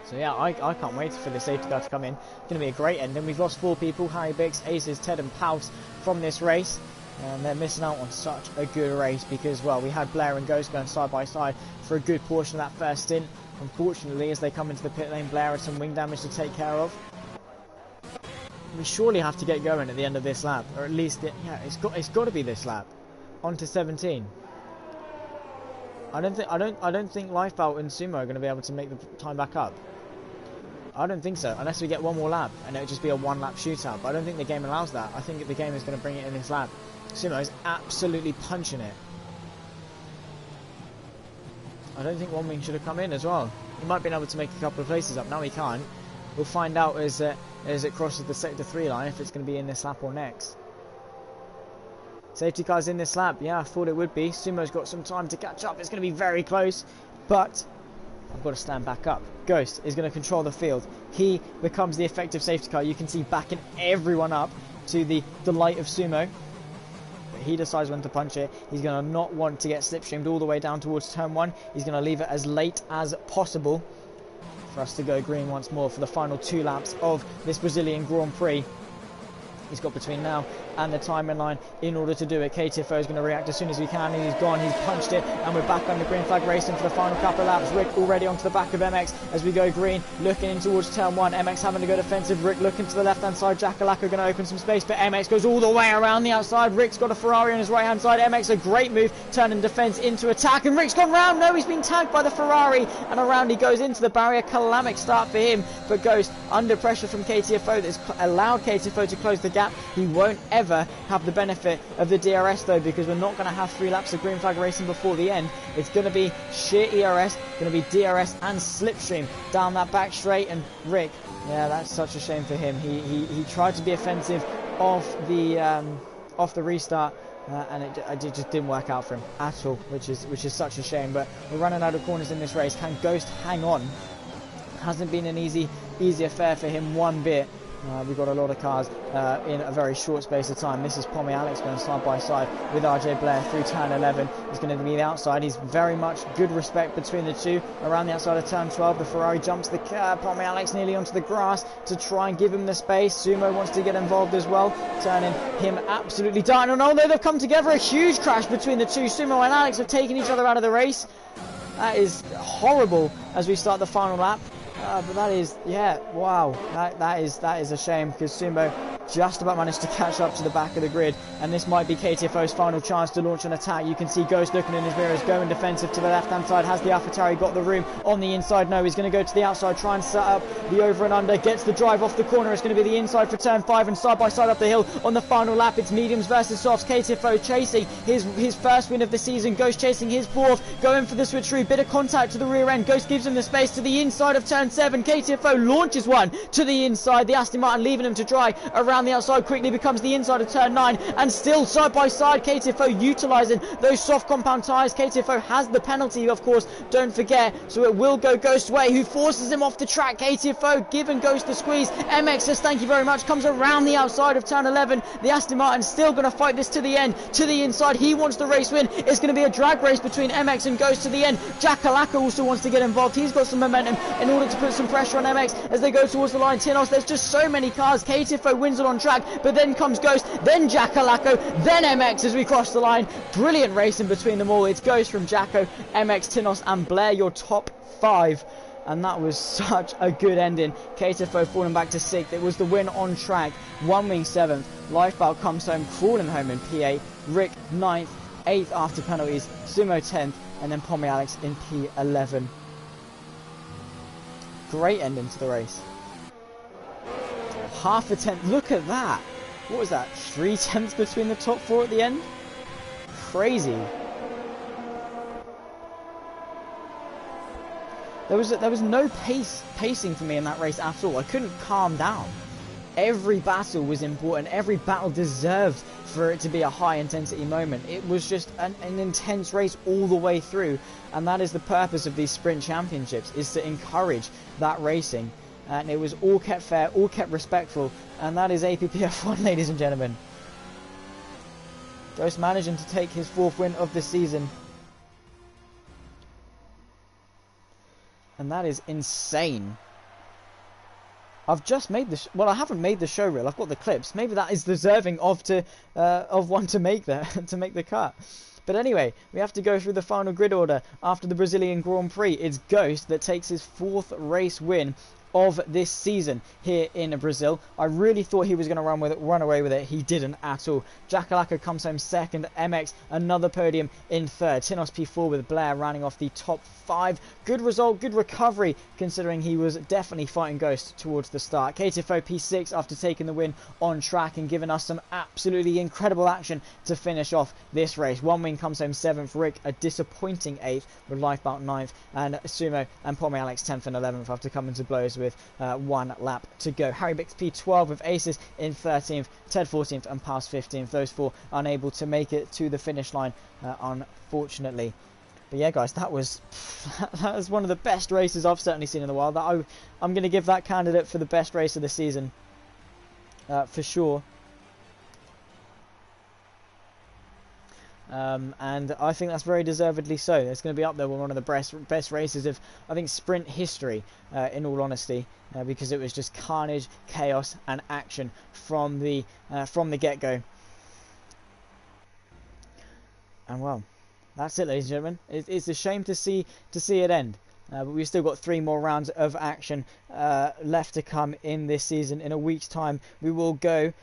So yeah, I can't wait for the safety car to come in. It's going to be a great ending. We've lost 4 people, Harry Bix, Aces, Ted and Paus from this race. And they're missing out on such a good race because, well, we had Blair and Ghost going side by side for a good portion of that first stint. Unfortunately, as they come into the pit lane, Blair had some wing damage to take care of. We surely have to get going at the end of this lap, or at least, yeah, it's got to be this lap. On to 17. I don't think Lifeboat and Sumo are going to be able to make the time back up. I don't think so, unless we get one more lap, and it'll just be a 1-lap shootout. But I don't think the game allows that. I think the game is going to bring it in this lap. Sumo is absolutely punching it. I don't think one wing should have come in as well. He might have been able to make a couple of places up. Now he can't. We'll find out as as it crosses the sector 3 line, if it's going to be in this lap or next. Safety car's in this lap. Yeah, I thought it would be. Sumo's got some time to catch up. It's going to be very close, but I've got to stand back up. Ghost is going to control the field. He becomes the effective safety car. You can see backing everyone up to the delight of Sumo. But he decides when to punch it. He's going to not want to get slipstreamed all the way down towards turn 1. He's going to leave it as late as possible for us to go green once more for the final 2 laps of this Brazilian Grand Prix. He's got between now and the timing line in order to do it. KTFO is going to react as soon as he can, and he's gone. He's punched it, and we're back under green flag racing for the final couple of laps. Rick already onto the back of MX as we go green, looking in towards turn 1. MX having to go defensive. Rick looking to the left-hand side. Jakalaka going to open some space, but MX goes all the way around the outside. Rick's got a Ferrari on his right-hand side. MX, a great move, turning defense into attack, and Rick's gone round. No, he's been tagged by the Ferrari, and around he goes into the barrier. Calamity start for him, but Ghost under pressure from KTFO that's allowed KTFO to close the gap. He won't ever have the benefit of the DRS though, because we're not going to have 3 laps of green flag racing before the end. It's going to be sheer ERS, going to be DRS and slipstream down that back straight. And Rick, yeah, that's such a shame for him. He tried to be offensive off the restart, and it just didn't work out for him at all, which is such a shame. But we're running out of corners in this race. Can Ghost hang on? Hasn't been an easy affair for him one bit. We've got a lot of cars in a very short space of time. This is Pommy Alex going side by side with RJ Blair through turn 11. He's going to be the outside. He's very much good respect between the two. Around the outside of turn 12, the Ferrari jumps the curb. Pommy Alex nearly onto the grass to try and give him the space. Sumo wants to get involved as well, turning him absolutely down. And although they've come together, a huge crash between the two. Sumo and Alex have taken each other out of the race. That is horrible as we start the final lap. But that is, yeah, wow, that is a shame, because Sumo just about managed to catch up to the back of the grid, and this might be KTFO's final chance to launch an attack. You can see Ghost looking in his mirrors, going defensive to the left-hand side. Has the AlphaTauri got the room on the inside? No, he's going to go to the outside, try and set up the over and under, gets the drive off the corner. It's going to be the inside for turn 5, and side by side up the hill on the final lap. It's mediums versus softs. KTFO chasing his first win of the season. Ghost chasing his 4th, going for the switcheroo. Bit of contact to the rear end. Ghost gives him the space to the inside of turn 7. KTFO launches one to the inside. The Aston Martin leaving him to dry around the outside, quickly becomes the inside of turn 9, and still side by side. KTFO utilising those soft compound tyres. KTFO has the penalty, of course, don't forget, so it will go Ghost's way, who forces him off the track. KTFO giving Ghost the squeeze. MX says thank you very much, comes around the outside of turn 11. The Aston Martin still going to fight this to the end, to the inside. He wants the race win. It's going to be a drag race between MX and Ghost to the end. Jakalaka also wants to get involved. He's got some momentum in order to put some pressure on MX as they go towards the line. Tinos, there's just so many cars. KTFO wins it on track, but then comes Ghost, then Jakalako, then MX as we cross the line. Brilliant racing between them all. It's Ghost from Jacko, MX, Tinos and Blair, your top 5. And that was such a good ending. KTFO falling back to 6th. It was the win on track. One Wing 7th. Lifeboat comes home, crawling home in P8. Rick 9th, 8th after penalties. Sumo 10th, and then Pommy Alex in P11. Great ending to the race. Half a tenth. Look at that. What was that? 3 tenths between the top 4 at the end? Crazy. There was no pacing for me in that race at all. I couldn't calm down. Every battle was important. Every battle deserved for it to be a high intensity moment. It was just an intense race all the way through, and that is the purpose of these sprint championships, is to encourage that racing. And it was all kept fair, all kept respectful, and that is APPF1, ladies and gentlemen. Ghost managing to take his 4th win of the season. And that is insane. I've just made the well, I haven't made the show reel. I've got the clips. Maybe that is deserving of one to make the cut. But anyway, we have to go through the final grid order after the Brazilian Grand Prix. It's Ghost that takes his 4th race win of this season here in Brazil. I really thought he was going to run away with it. He didn't at all. Jakalaka comes home 2nd. MX another podium in 3rd. Tinos P4 with Blair rounding off the top 5. Good result, good recovery considering he was definitely fighting Ghost towards the start. KTFO P6 after taking the win on track and giving us some absolutely incredible action to finish off this race. One Wing comes home 7th. Rick a disappointing 8th with Lifeboat 9th, and Sumo and Pommy Alex 10th and 11th after coming to blows with 1 lap to go. Harry Bix P12 with aces in 13th, Ted 14th and Pass 15th. Those 4 unable to make it to the finish line, unfortunately. But yeah, guys, that was one of the best races I've certainly seen in a while. I'm going to give that candidate for the best race of the season, for sure. And I think that's very deservedly so. It's going to be up there with one of the best races of, I think, sprint history, in all honesty, because it was just carnage, chaos, and action from the get-go. And well, that's it, ladies and gentlemen. It's a shame to see it end. But we've still got 3 more rounds of action left to come in this season. In a week's time, we will go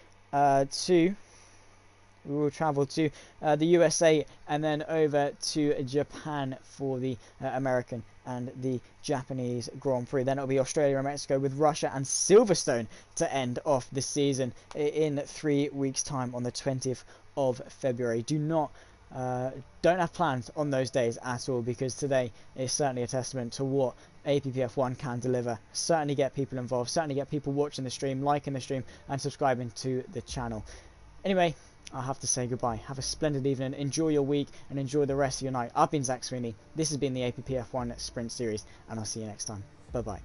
we will travel to the USA and then over to Japan for the American and the Japanese Grand Prix. Then it'll be Australia and Mexico with Russia and Silverstone to end off the season in 3 weeks' time on the 20th of February. Don't have plans on those days at all, because today is certainly a testament to what APPF1 can deliver. Certainly get people involved, certainly get people watching the stream, liking the stream and subscribing to the channel. Anyway, I'll have to say goodbye. Have a splendid evening, enjoy your week and enjoy the rest of your night. I've been Zach Sweeney, this has been the APPF1 Sprint Series, and I'll see you next time. Bye bye.